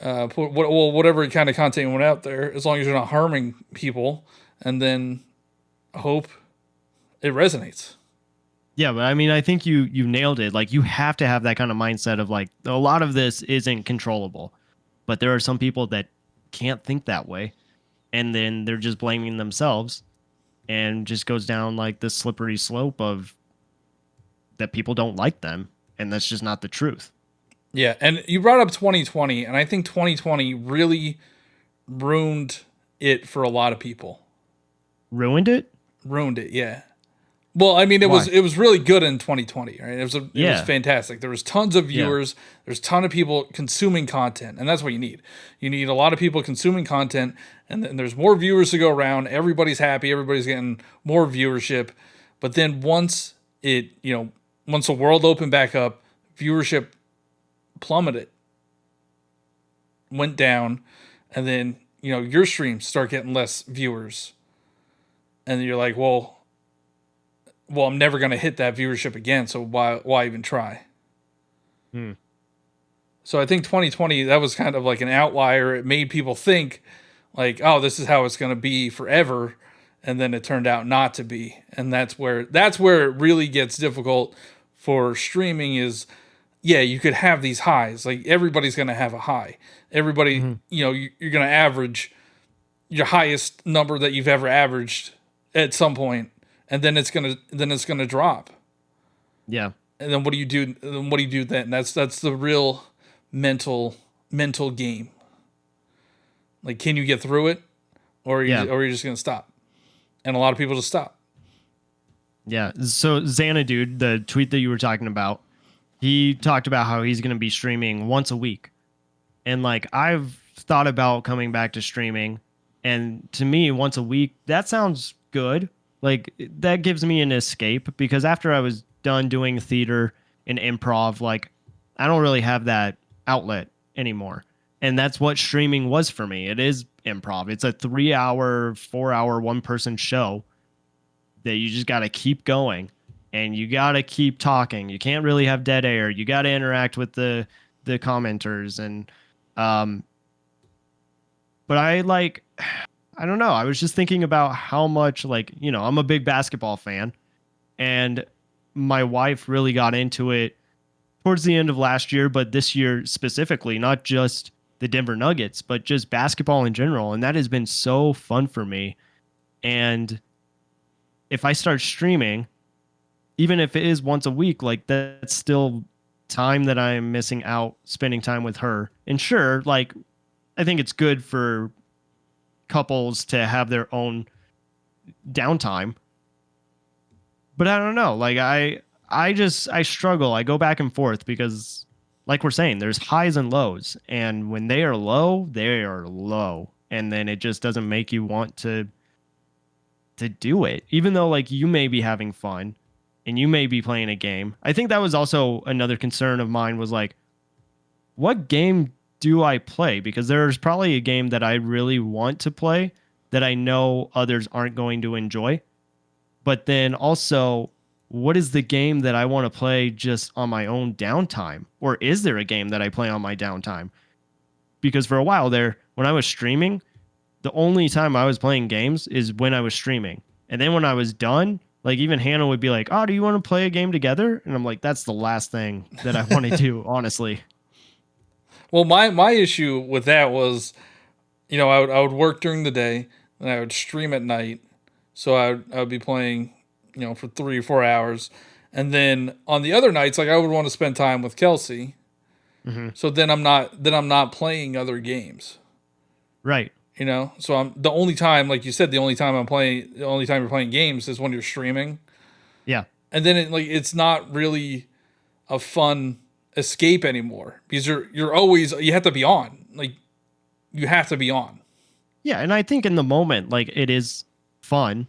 whatever kind of content you want out there, as long as you're not harming people, and then hope it resonates. Yeah, but I think you nailed it. Like, you have to have that kind of mindset of like, a lot of this isn't controllable, but there are some people that can't think that way, and then they're just blaming themselves, and just goes down like this slippery slope of that people don't like them, and that's just not the truth. Yeah, and you brought up 2020, and I think 2020 really ruined it for a lot of people. Ruined it? Ruined it, yeah. Well, I mean, Why? it was really good in 2020, right? It was Yeah. fantastic. There was tons of Yeah. viewers. There's a ton of people consuming content, and that's what you need. You need a lot of people consuming content, and then there's more viewers to go around. Everybody's happy. Everybody's getting more viewership. But then once the world opened back up, viewership plummeted, went down, and then your streams start getting less viewers, and you're like, well, I'm never going to hit that viewership again, so why even try? Hmm. So I think 2020, that was kind of like an outlier. It made people think like, oh, this is how it's going to be forever, and then it turned out not to be. And that's where it really gets difficult for streaming is, yeah, you could have these highs. Like everybody's going to have a high. Everybody, you're going to average your highest number that you've ever averaged at some point, and then it's gonna drop. Yeah. And then what do you do? Then what do you do then? That's the real mental game. Like, can you get through it, or are you just gonna stop? And a lot of people just stop. Yeah. So Xanadude, the tweet that you were talking about, he talked about how he's going to be streaming once a week. And like I've thought about coming back to streaming, and to me once a week that sounds good. Like that gives me an escape because after I was done doing theater and improv, like I don't really have that outlet anymore. And that's what streaming was for me. It is improv. It's a 3 hour, 4 hour, one person show that you just got to keep going and you got to keep talking. You can't really have dead air. You got to interact with the commenters and but I don't know. I was just thinking about how much I'm a big basketball fan and my wife really got into it towards the end of last year, but this year specifically, not just the Denver Nuggets, but just basketball in general. And that has been so fun for me. And if I start streaming, even if it is once a week, like that's still time that I'm missing out spending time with her. And sure, like I think it's good for couples to have their own downtime. But I don't know. Like I struggle. I go back and forth because like we're saying, there's highs and lows. And when they are low, they are low. And then it just doesn't make you want to do it. Even though like you may be having fun and you may be playing a game. I think that was also another concern of mine was like, what game do I play? Because there's probably a game that I really want to play that I know others aren't going to enjoy. But then also, what is the game that I want to play just on my own downtime? Or is there a game that I play on my downtime? Because for a while there, when I was streaming, the only time I was playing games is when I was streaming. And then when I was done, like even Hannah would be like, "Oh, do you want to play a game together?" And I'm like, "That's the last thing that I want to do, honestly." Well, my issue with that was, I would work during the day and I would stream at night. So I would be playing, for 3 or 4 hours. And then on the other nights, like I would want to spend time with Kelsey. Mm-hmm. So then I'm not playing other games. Right. So I'm the only time, like you said, the only time you're playing games is when you're streaming. Yeah. And then it's not really a fun escape anymore because you have to be on. Like you have to be on. Yeah, and I think in the moment, like it is fun,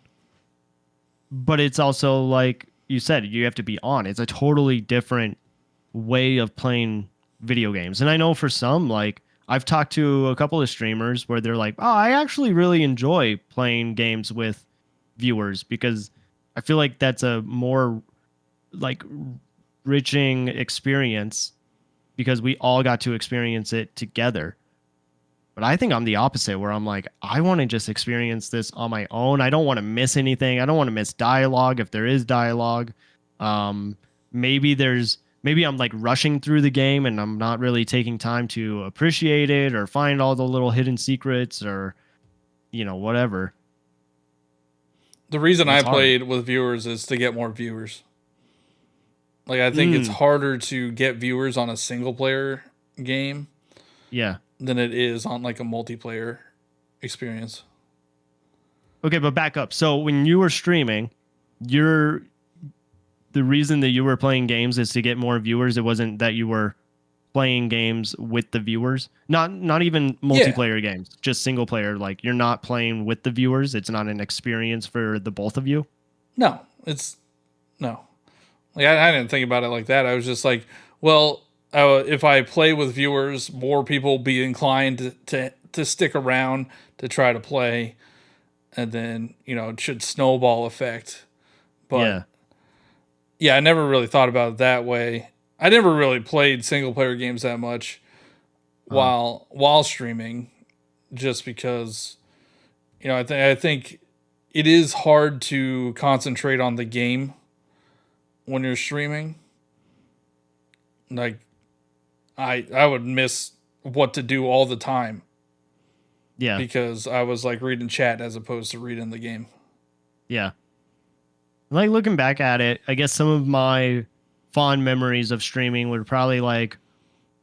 but it's also like you said, you have to be on. It's a totally different way of playing video games. And I know for some, like I've talked to a couple of streamers where they're like, "Oh, I actually really enjoy playing games with viewers because I feel like that's a more like enriching experience because we all got to experience it together." But I think I'm the opposite where I'm like, I want to just experience this on my own. I don't want to miss anything. I don't want to miss dialogue if there is dialogue. Maybe I'm like rushing through the game and I'm not really taking time to appreciate it or find all the little hidden secrets or, whatever. The reason I It's hard. played with viewers is to get more viewers. Like I think it's harder to get viewers on a single player game Yeah. than it is on like a multiplayer experience. Okay, but back up. So when you were streaming, the reason that you were playing games is to get more viewers. It wasn't that you were playing games with the viewers. Not even Yeah. multiplayer games, just single player. Like you're not playing with the viewers. It's not an experience for the both of you. No, it's no. Like I didn't think about it like that. I was just like, well, if I play with viewers, more people will be inclined to stick around to try to play, and then it should snowball effect. But Yeah. yeah, I never really thought about it that way. I never really played single player games that much while streaming, just because I think it is hard to concentrate on the game when you're streaming. Like I would miss what to do all the time Yeah. because I was like reading chat as opposed to reading the game. Yeah. Like looking back at it, I guess some of my fond memories of streaming were probably like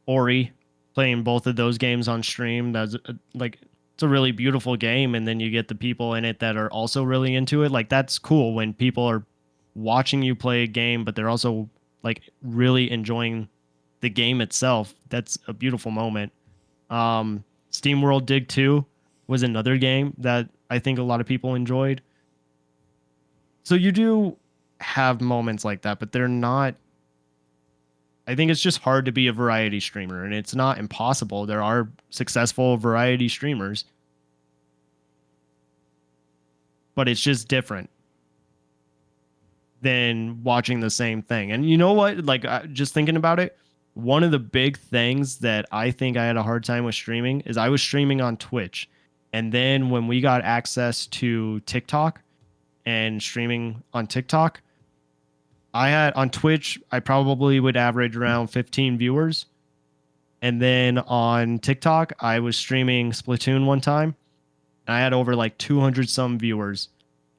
Ori, playing both of those games on stream. That's like it's a really beautiful game, and then you get the people in it that are also really into it. Like that's cool when people are watching you play a game, but they're also like really enjoying the game itself. That's a beautiful moment. Steam World Dig 2 was another game that I think a lot of people enjoyed. So you do have moments like that, but they're not. I think it's just hard to be a variety streamer, and it's not impossible. There are successful variety streamers, but it's just different than watching the same thing. And you know what? Like, just thinking about it, one of the big things that I think I had a hard time with streaming is I was streaming on Twitch. And then when we got access to TikTok and streaming on TikTok, I had on Twitch, I probably would average around 15 viewers. And then on TikTok, I was streaming Splatoon one time. And I had over like 200 some viewers.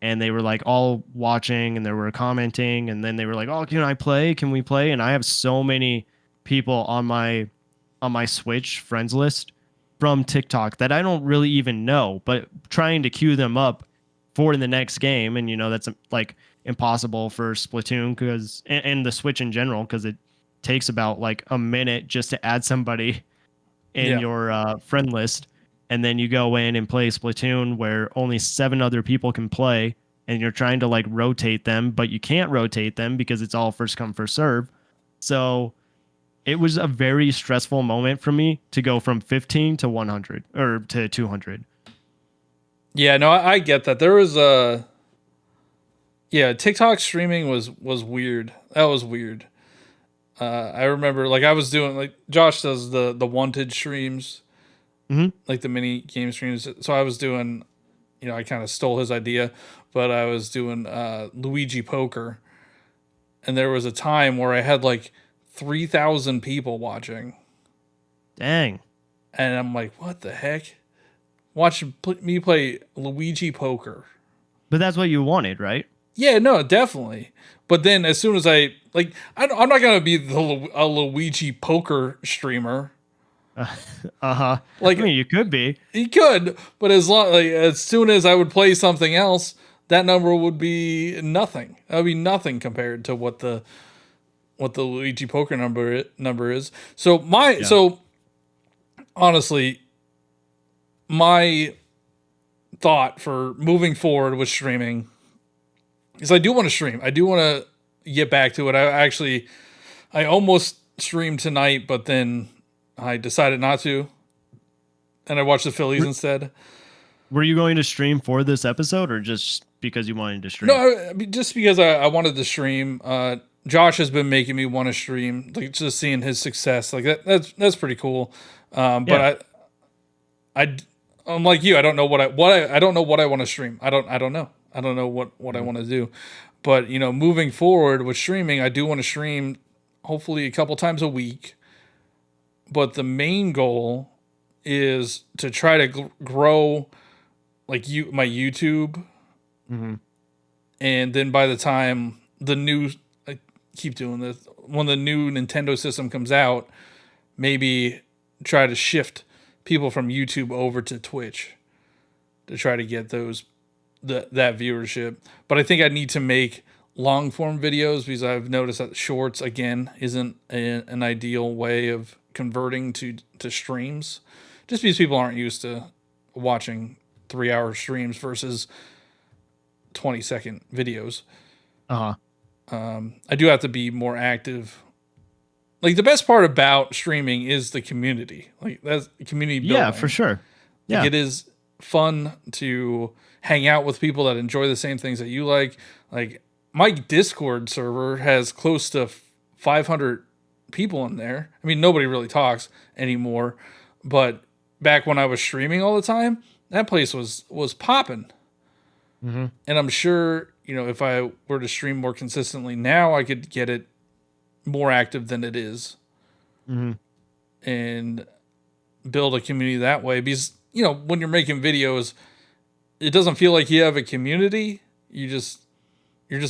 And they were like all watching and they were commenting. And then they were like, oh, can I play? Can we play? And I have so many people on my Switch friends list from TikTok that I don't really even know, but trying to queue them up for the next game. And, that's like impossible for Splatoon because and the Switch in general, because it takes about like a minute just to add somebody in your friend list. And then you go in and play Splatoon where only 7 other people can play and you're trying to like rotate them, but you can't rotate them because it's all first come, first serve. So it was a very stressful moment for me to go from 15 to 100 or to 200. Yeah, no, I get that. There was TikTok streaming was weird. That was weird. I remember like I was doing like Josh does the wanted streams, like the mini game streams. So I was doing, I kind of stole his idea, but I was doing Luigi Poker, and there was a time where I had like 3,000 people watching. Dang. And I'm like, what the heck? Watch me play Luigi Poker. But that's what you wanted, right? Yeah, no, definitely. But then as soon as I'm not going to be a Luigi Poker streamer. Like, I mean, you could be. He could, but as soon as I would play something else, that number would be nothing. That would be nothing compared to what the Luigi Poker number is. So honestly, my thought for moving forward with streaming is I do want to stream. I do want to get back to it. I almost streamed tonight, but then I decided not to, and I watched the Phillies instead. Were you going to stream for this episode, or just because you wanted to stream? No, just because I wanted to stream. Josh has been making me want to stream, like just seeing his success, like that's pretty cool. But I'm like you. I don't know I don't know what I want to stream. I don't know. I don't know what I want to do. But moving forward with streaming, I do want to stream hopefully a couple times a week. But the main goal is to try to grow like my YouTube. And then by the time I keep doing this, when the new Nintendo system comes out, maybe try to shift people from YouTube over to Twitch to try to get that viewership. But I think I need to make long form videos because I've noticed that shorts again isn't an ideal way of converting to streams, just because people aren't used to watching 3-hour streams versus 20-second videos. Uh-huh. I do have to be more active. Like, the best part about streaming is the community. Like, that's community building. Yeah, for sure. Like, it is fun to hang out with people that enjoy the same things that you like. Like, my Discord server has close to 500 people in there. I mean, nobody really talks anymore, but back when I was streaming all the time, that place was popping. Mm-hmm. And I'm sure, if I were to stream more consistently now, I could get it more active than it is. Mm-hmm. And build a community that way. Because, when you're making videos, it doesn't feel like you have a community. You're just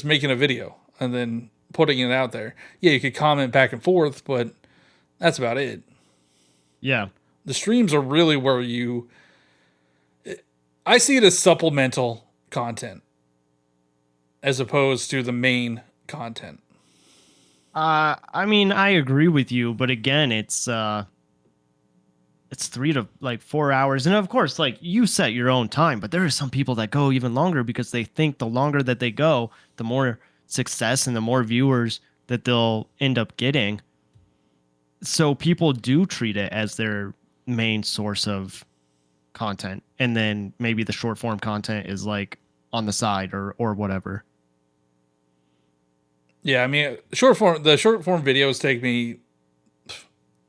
making a video and then putting it out there. Yeah, you could comment back and forth, but that's about it. Yeah. The streams are really where I see it as supplemental content as opposed to the main content. I mean, I agree with you, but again, it's 3 to 4 hours. And of course, you set your own time, but there are some people that go even longer because they think the longer that they go, the more success and the more viewers that they'll end up getting. So people do treat it as their main source of content. And then maybe the short form content is on the side or whatever. Yeah, I mean, the short form videos take me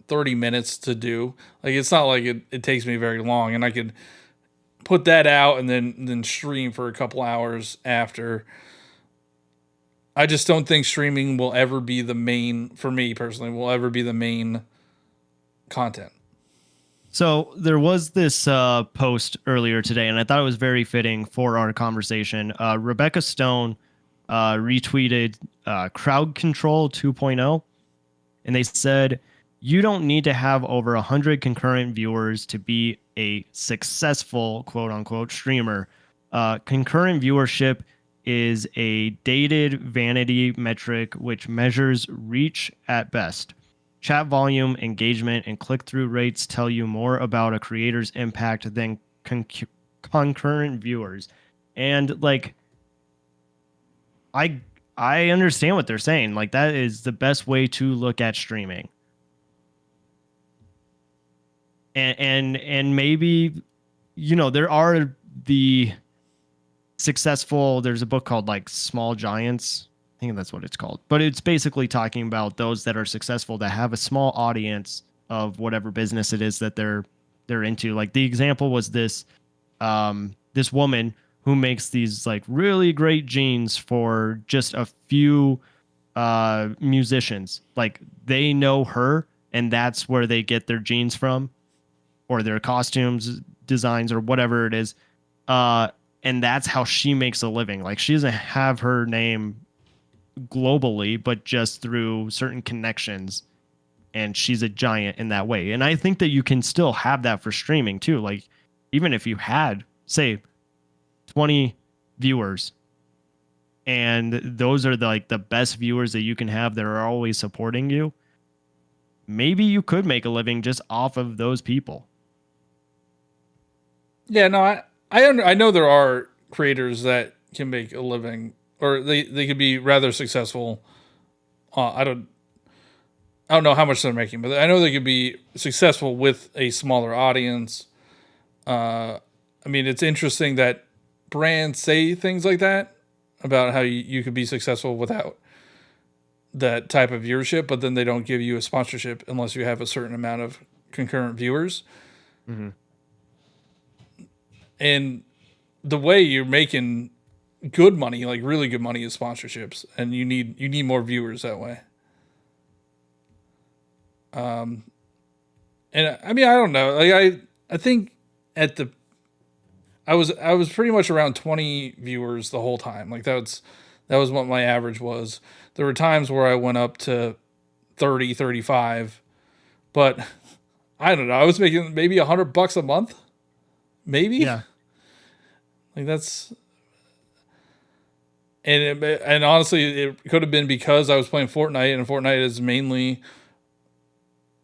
30 minutes to do. Like, it's not like it takes me very long, and I could put that out and then stream for a couple hours after. I just don't think streaming will ever be the main, for me personally, will ever be the main content. So there was this post earlier today, and I thought it was very fitting for our conversation. Rebecca Stone retweeted Crowd Control 2.0, and they said, "You don't need to have over 100 concurrent viewers to be a successful quote-unquote streamer. Concurrent viewership is a dated vanity metric which measures reach at best. Chat volume, engagement, and click-through rates tell you more about a creator's impact than concurrent viewers." And I understand what they're saying. That is the best way to look at streaming. And maybe, there are the successful, there's a book called Small Giants. I think that's what it's called. But it's basically talking about those that are successful that have a small audience of whatever business it is that they're into. The example was this woman who makes these really great jeans for just a few musicians. They know her, and that's where they get their jeans from, or their costumes designs, or whatever it is. And that's how she makes a living. She doesn't have her name globally, but just through certain connections. And she's a giant in that way. And I think that you can still have that for streaming too. Even if you had, say, 20 viewers, and those are the best viewers that you can have that are always supporting you, maybe you could make a living just off of those people. Yeah, no, I know there are creators that can make a living, or they could be rather successful. I don't know how much they're making, but I know they could be successful with a smaller audience. I mean, it's interesting that brands say things like that about how you could be successful without that type of viewership, but then they don't give you a sponsorship unless you have a certain amount of concurrent viewers. Mm-hmm. And the way you're making good money, really good money, is sponsorships, and you need more viewers that way. And I mean, I don't know. I think I was pretty much around 20 viewers the whole time. That was what my average was. There were times where I went up to 30, 35, but I don't know. I was making maybe $100 a month, maybe. Yeah. That's And honestly, it could have been because I was playing Fortnite, and Fortnite is mainly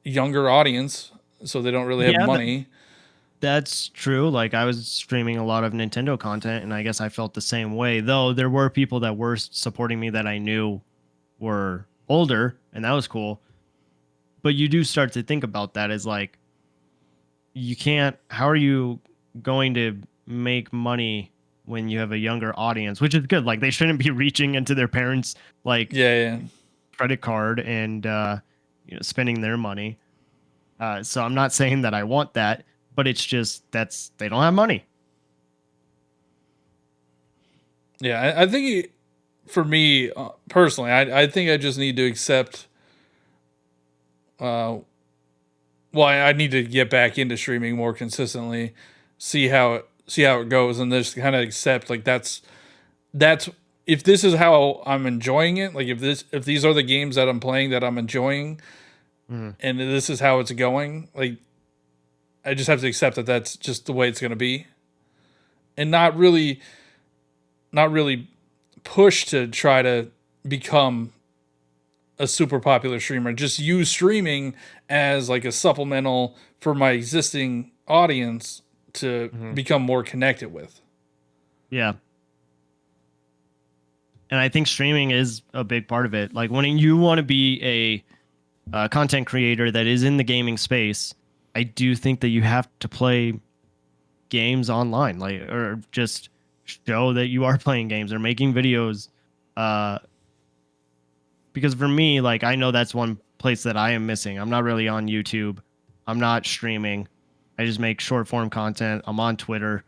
younger audience, so they don't really have Yeah, money. that's true. Like I was streaming a lot of Nintendo content, and I guess I felt the same way. Though there were people that were supporting me that I knew were older, and that was cool. But you do start to think about that as like, you can't. How are you going to make money when you have a younger audience? Which is good. Like they shouldn't be reaching into their parents' like Yeah. credit card and spending their money. So I'm not saying that I want that, but it's just that's they don't have money. Yeah, I think for me personally, I think I just need to accept. Well, I need to get back into streaming more consistently, see how it goes, and just kind of accept like that's if this is how I'm enjoying it, like if these are the games that I'm playing that I'm enjoying, and this is how it's going, like I just have to accept that that's just the way it's going to be, and not really push to try to become a super popular streamer. Just use streaming as like a supplemental for my existing audience to become more connected with. Yeah. And I think streaming is a big part of it. Like when you want to be a content creator that is in the gaming space, I do think that you have to play games online, like or just show that you are playing games or making videos. Because for me, like I know that's one place that I am missing. I'm not really on YouTube. I'm not streaming. I just make short form content. I'm on Twitter.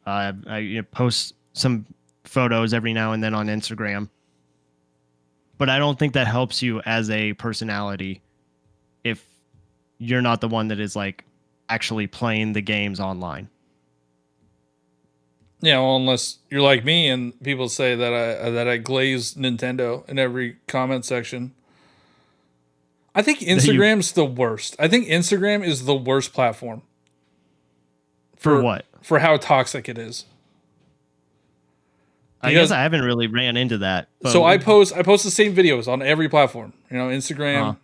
I post some photos every now and then on Instagram. But I don't think that helps you as a personality if you're not the one that is like actually playing the games online. Yeah, well, unless you're like me and people say that I glaze Nintendo in every comment section. I think Instagram's the worst. I think Instagram is the worst platform. For what? For how toxic it is. I guess I haven't really ran into that. So I post the same videos on every platform. You know, Instagram,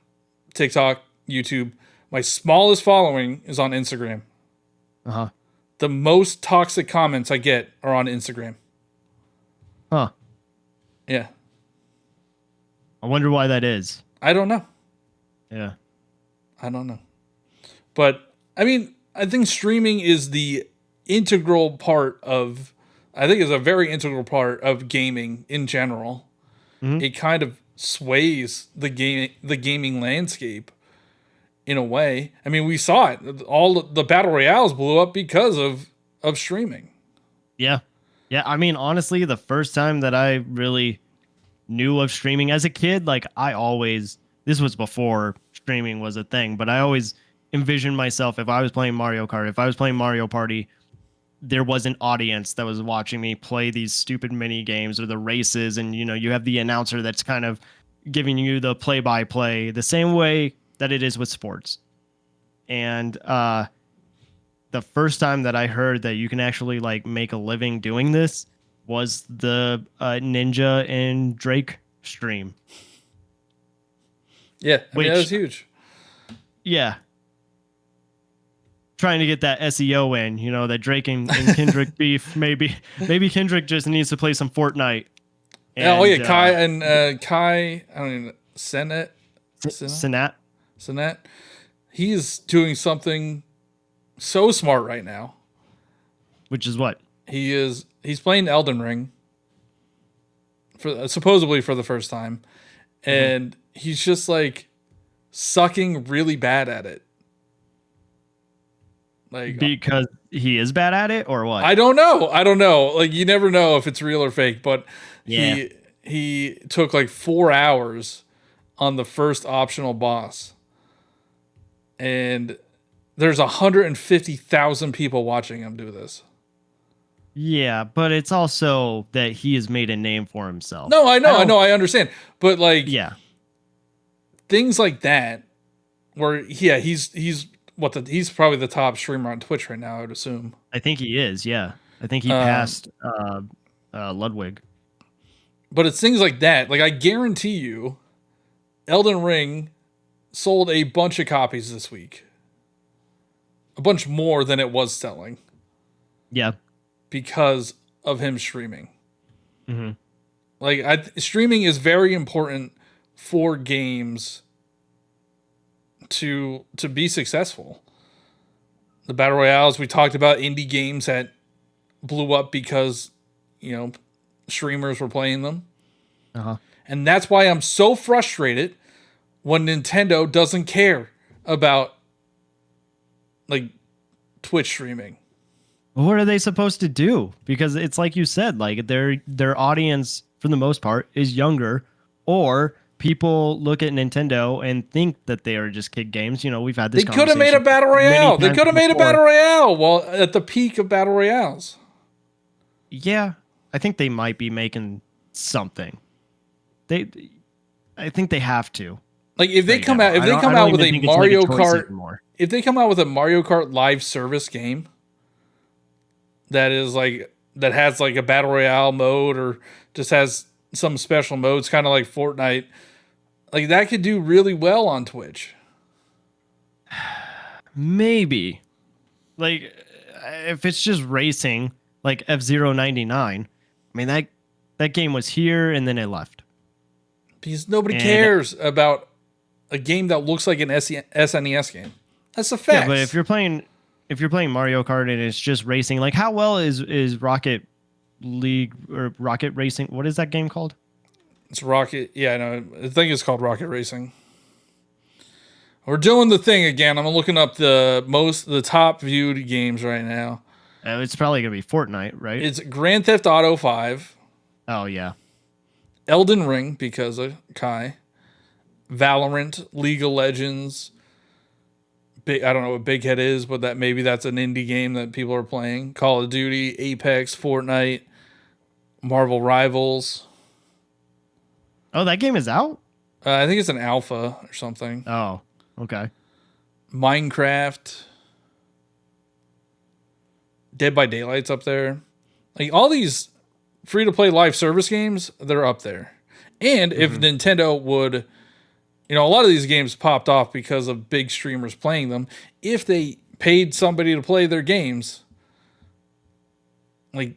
TikTok, YouTube. My smallest following is on Instagram. Uh-huh. The most toxic comments I get are on Instagram. Huh. Yeah. I wonder why that is. I don't know. Yeah. I don't know. But I mean, I think streaming is the integral part of I think is a very integral part of gaming in general. Mm-hmm. It kind of sways the gaming landscape in a way. I mean, we saw it. All the battle royales blew up because of streaming. Yeah. Yeah, I mean, honestly, the first time that I really knew of streaming as a kid, like this was before streaming was a thing, but I always envisioned myself if I was playing Mario Kart, if I was playing Mario Party, there was an audience that was watching me play these stupid mini games or the races, and you have the announcer that's kind of giving you the play-by-play the same way that it is with sports. And the first time that I heard that you can actually like make a living doing this was the Ninja and Drake stream. Yeah, I mean, that was huge. Yeah. Trying to get that SEO in, that Drake and Kendrick beef. Maybe Kendrick just needs to play some Fortnite. And, Kai, I don't know, Senat. He's doing something so smart right now. Which is what? He's playing Elden Ring supposedly for the first time. And he's just like sucking really bad at it. Like because he is bad at it or what? I don't know. Like you never know if it's real or fake, but yeah. He took like 4 hours on the first optional boss. And there's 150,000 people watching him do this. Yeah, but it's also that he has made a name for himself. No, I know, I understand. But like things like that where he's probably the top streamer on Twitch right now, I would assume. I think he is, yeah. I think he passed Ludwig. But it's things like that. Like, I guarantee you, Elden Ring sold a bunch of copies this week. A bunch more than it was selling. Yeah. Because of him streaming. Mm-hmm. Like, streaming is very important for games to be successful. The Battle Royales, we talked about indie games that blew up because, streamers were playing them. Uh-huh. And that's why I'm so frustrated when Nintendo doesn't care about, like, Twitch streaming. What are they supposed to do? Because it's like you said, like their audience for the most part is younger, or people look at Nintendo and think that they are just kid games. We've had this. They could have made a battle royale. They could have made a battle royale while at the peak of battle royales. Yeah, I think they might be making something. I think they have to. Like if they come out, with a Mario Kart, if they come out with a Mario Kart live service game that has like a battle royale mode or just has some special modes, kind of like Fortnite, like that could do really well on Twitch. Maybe, like if it's just racing, like F-Zero 99. I mean that game was here and then it left because nobody cares about a game that looks like an SNES game. That's a fact. Yeah, but if you're playing Mario Kart and it's just racing, like how well is Rocket League or Rocket Racing? What is that game called? It's Rocket. Yeah, no, I think it's called Rocket Racing. We're doing the thing again. I'm looking up the top viewed games right now. It's probably gonna be Fortnite, right? It's Grand Theft Auto 5. Oh yeah. Elden Ring because of Kai. Valorant, League of Legends. I don't know what Big Head is, but maybe that's an indie game that people are playing. Call of Duty, Apex, Fortnite, Marvel Rivals. Oh, that game is out? I think it's an alpha or something. Oh, okay. Minecraft. Dead by Daylight's up there. Like all these free-to-play live service games, they're up there. And if Nintendo would... a lot of these games popped off because of big streamers playing them. If they paid somebody to play their games, like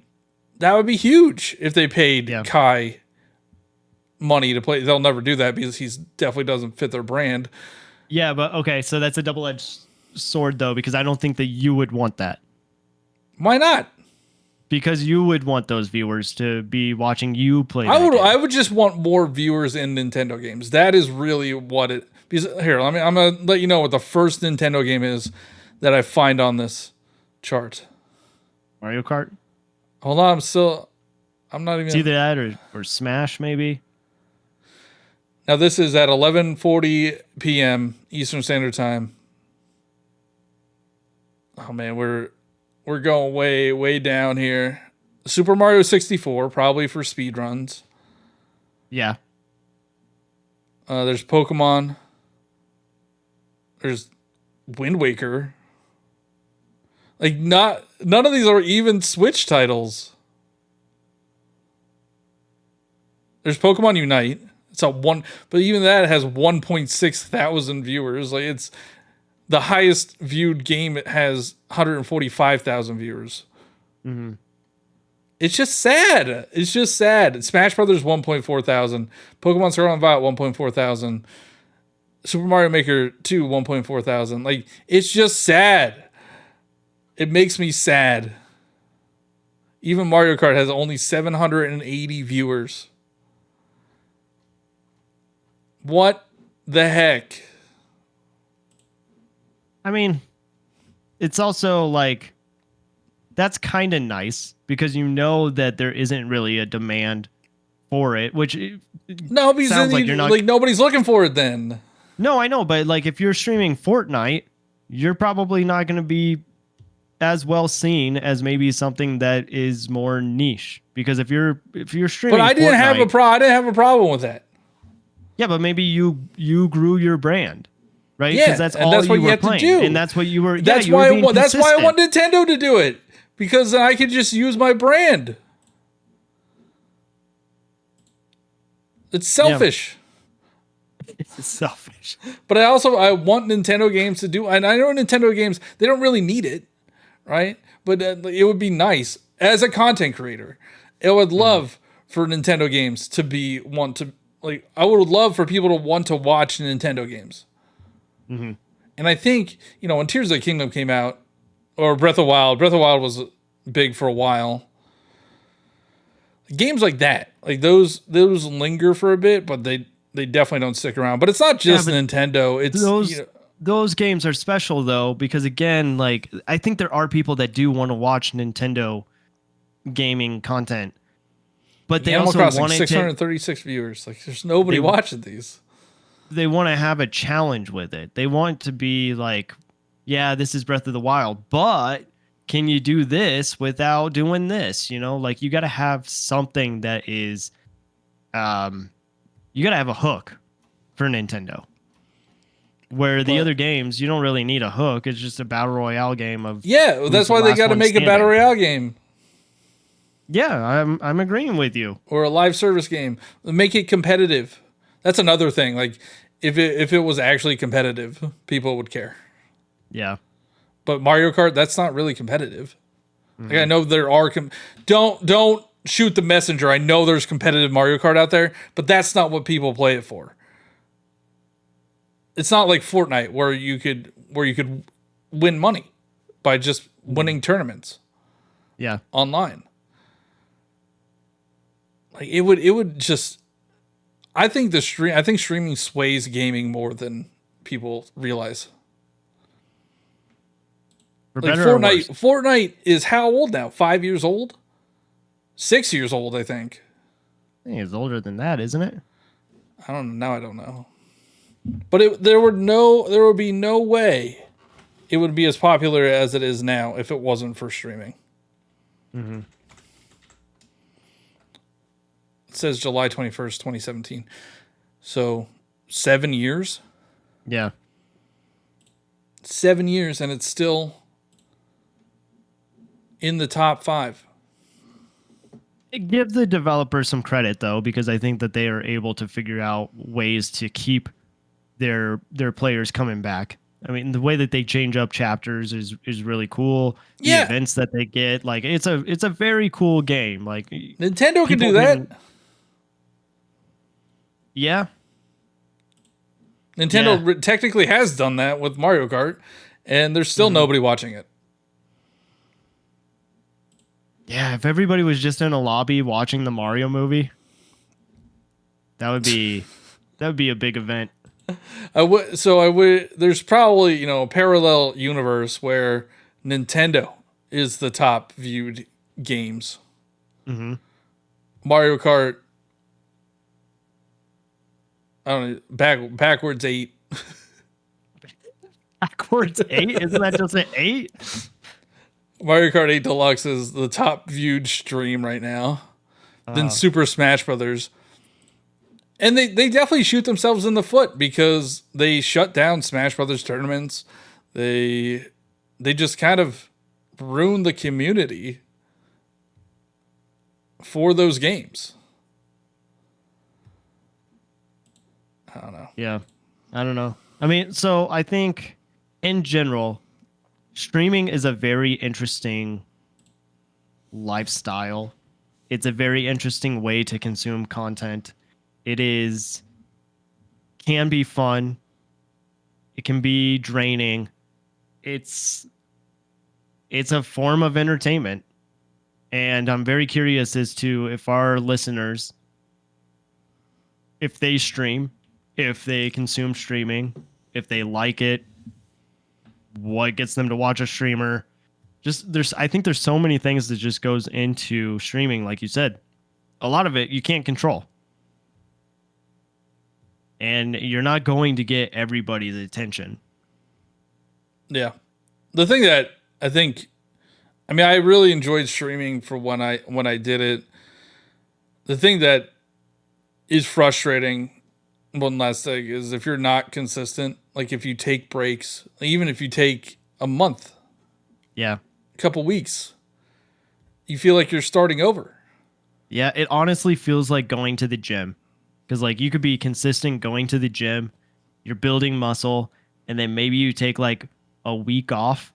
that would be huge. If they paid Kai money to play, they'll never do that because he definitely doesn't fit their brand. Yeah, but okay, so that's a double-edged sword though, because I don't think that you would want that. Why not? Because you would want those viewers to be watching you play. I would just want more viewers in Nintendo games. That is really what it. Because here, I'm gonna let you know what the first Nintendo game is that I find on this chart. Mario Kart. Hold on, I'm not even. It's either that or Smash, maybe. Now this is at 11:40 p.m. Eastern Standard Time. Oh man, we're going way, way down here. Super Mario 64, probably for speedruns. Yeah. There's Pokemon. There's Wind Waker. Like, none of these are even Switch titles. There's Pokemon Unite. It's but even that has 1.6 thousand viewers. Like, it's the highest viewed game. It has 145,000 viewers. Mm-hmm. It's just sad. It's just sad. Smash Brothers 1.4 thousand. Pokemon Sword and Violet 1.4 thousand. Super Mario Maker 2 1.4 thousand. Like, it's just sad. It makes me sad. Even Mario Kart has only 780 viewers. What the heck? I mean, it's also like, that's kind of nice because you know that there isn't really a demand for it, which no, because sounds like you're not, like nobody's looking for it then. No, I know, but like if you're streaming Fortnite, you're probably not going to be as well seen as maybe something that is more niche. Because if you're streaming, but I didn't have a problem with that. Yeah, but maybe you grew your brand, right? Yeah, because that's all you were playing, and that's what you were. That's why. That's why I want Nintendo to do it, because then I could just use my brand. It's selfish. It's selfish. But I want Nintendo games to do, and I know Nintendo games, they don't really need it, right? But it would be nice as a content creator. I would love for Nintendo games to be I would love for people to want to watch Nintendo games. Mm-hmm. And I think, when Tears of the Kingdom came out, or Breath of the Wild was big for a while. Games like that, like those linger for a bit, but they definitely don't stick around. But it's not just Nintendo. It's those games are special though, because again, like I think there are people that do want to watch Nintendo gaming content, but they Animal also Crossing, want 636 viewers. Like there's nobody watching these. They want to have a challenge with it. They want to be like, yeah, this is Breath of the Wild, but can you do this without doing this? Like you got to have something that is, you got to have a hook for Nintendo. Where the other games, you don't really need a hook. It's just a battle royale game of. Yeah, well, that's why they got to make a battle royale game. Yeah, I'm agreeing with you. Or a live service game. Make it competitive. That's another thing. Like if it was actually competitive, people would care. Yeah. But Mario Kart, that's not really competitive. Mm-hmm. Like I know there are don't shoot the messenger. I know there's competitive Mario Kart out there, but that's not what people play it for. It's not like Fortnite where you could win money by just winning tournaments. Yeah. Online. Like it would just I think streaming sways gaming more than people realize. Like Fortnite is how old now? 5 years old? 6 years old, I think. I think it's older than that, isn't it? I don't know. Now I don't know. But there would be no way it would be as popular as it is now if it wasn't for streaming. Mm-hmm. It says July 21st, 2017. So 7 years? Yeah. 7 years and it's still in the top 5. Give the developers some credit though, because I think that they are able to figure out ways to keep their players coming back. I mean, the way that they change up chapters is really cool. The events that they get, like it's a very cool game. Like Nintendo can do that. Yeah. Nintendo technically has done that with Mario Kart, and there's still nobody watching it. Yeah, if everybody was just in a lobby watching the Mario movie, that would be a big event. There's probably, a parallel universe where Nintendo is the top viewed games. Mm-hmm. Mario Kart, I don't know, backwards 8. Backwards 8? Isn't that just an 8? Mario Kart 8 Deluxe is the top viewed stream right now. Then Super Smash Brothers. And they definitely shoot themselves in the foot because they shut down Smash Brothers tournaments. They just kind of ruined the community for those games. I don't know. Yeah, I don't know. I mean, so I think in general, streaming is a very interesting lifestyle. It's a very interesting way to consume content. It can be fun. It can be draining. It's a form of entertainment. And I'm very curious as to if our listeners, if they stream, if they consume streaming, if they like it, what gets them to watch a streamer. I think there's so many things that just goes into streaming, like you said. A lot of it you can't control. And you're not going to get everybody's attention. Yeah. The thing that I really enjoyed streaming for when I did it. The thing that is frustrating, one last thing, is if you're not consistent, like if you take breaks, even if you take a month, a couple weeks, you feel like you're starting over. Yeah, it honestly feels like going to the gym. Because like you could be consistent going to the gym, you're building muscle, and then maybe you take like a week off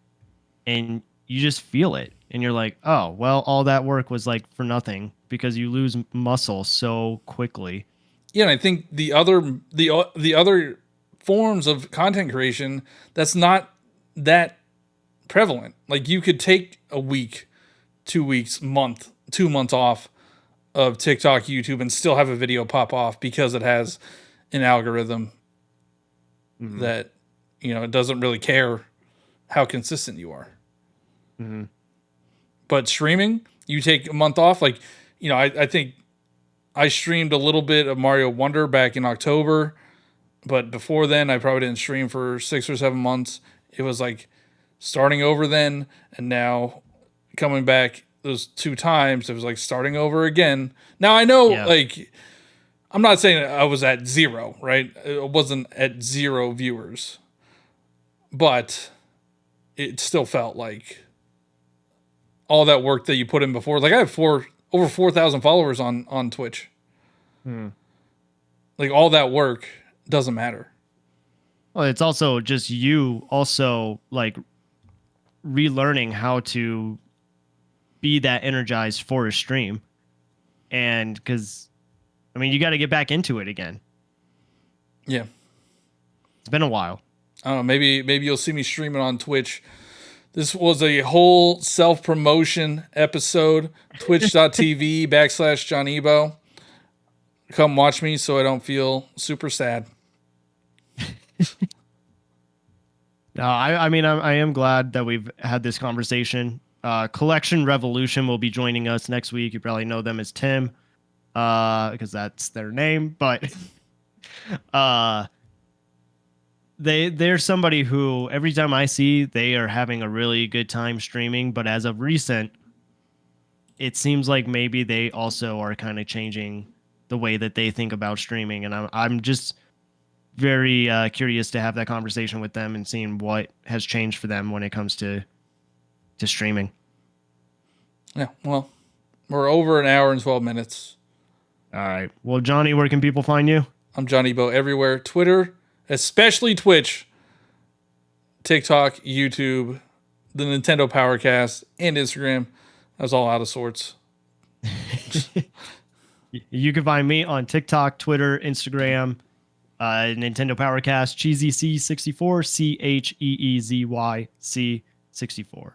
and you just feel it. And you're like, oh, well, all that work was like for nothing because you lose muscle so quickly. Yeah, and I think the other forms of content creation, that's not that prevalent. Like you could take a week, 2 weeks, month, 2 months off of TikTok, YouTube, and still have a video pop off because it has an algorithm that, it doesn't really care how consistent you are. But streaming, you take a month off. Like, I think I streamed a little bit of Mario Wonder back in October, but before then, I probably didn't stream for 6 or 7 months. It was like starting over then, and now coming back those 2 times, it was like starting over again. Now I know, like, I'm not saying I was at 0, right? It wasn't at 0 viewers, but it still felt like all that work that you put in before. Like I have over 4,000 followers on Twitch. Like all that work doesn't matter. Well, it's also just you also like relearning how to be that energized for a stream. And because, I mean, you got to get back into it again. Yeah. It's been a while. I don't know. Maybe you'll see me streaming on Twitch. This was a whole self-promotion episode. Twitch.tv/John Ebo. Come watch me so I don't feel super sad. No, I mean, I am glad that we've had this conversation. Collection Revolution will be joining us next week. You probably know them as Tim, because that's their name. But they're somebody who every time I see, they are having a really good time streaming. But as of recent, it seems like maybe they also are kind of changing the way that they think about streaming. And I'm just very curious to have that conversation with them and seeing what has changed for them when it comes to streaming. Yeah, well, we're over an hour and 12 minutes. All right. Well, Johnny, where can people find you? I'm John Ebo everywhere. Twitter, especially Twitch, TikTok, YouTube, the Nintendo Powercast, and Instagram. I was all out of sorts. You can find me on TikTok, Twitter, Instagram, Nintendo Powercast, CheezyC64, CheezyC64.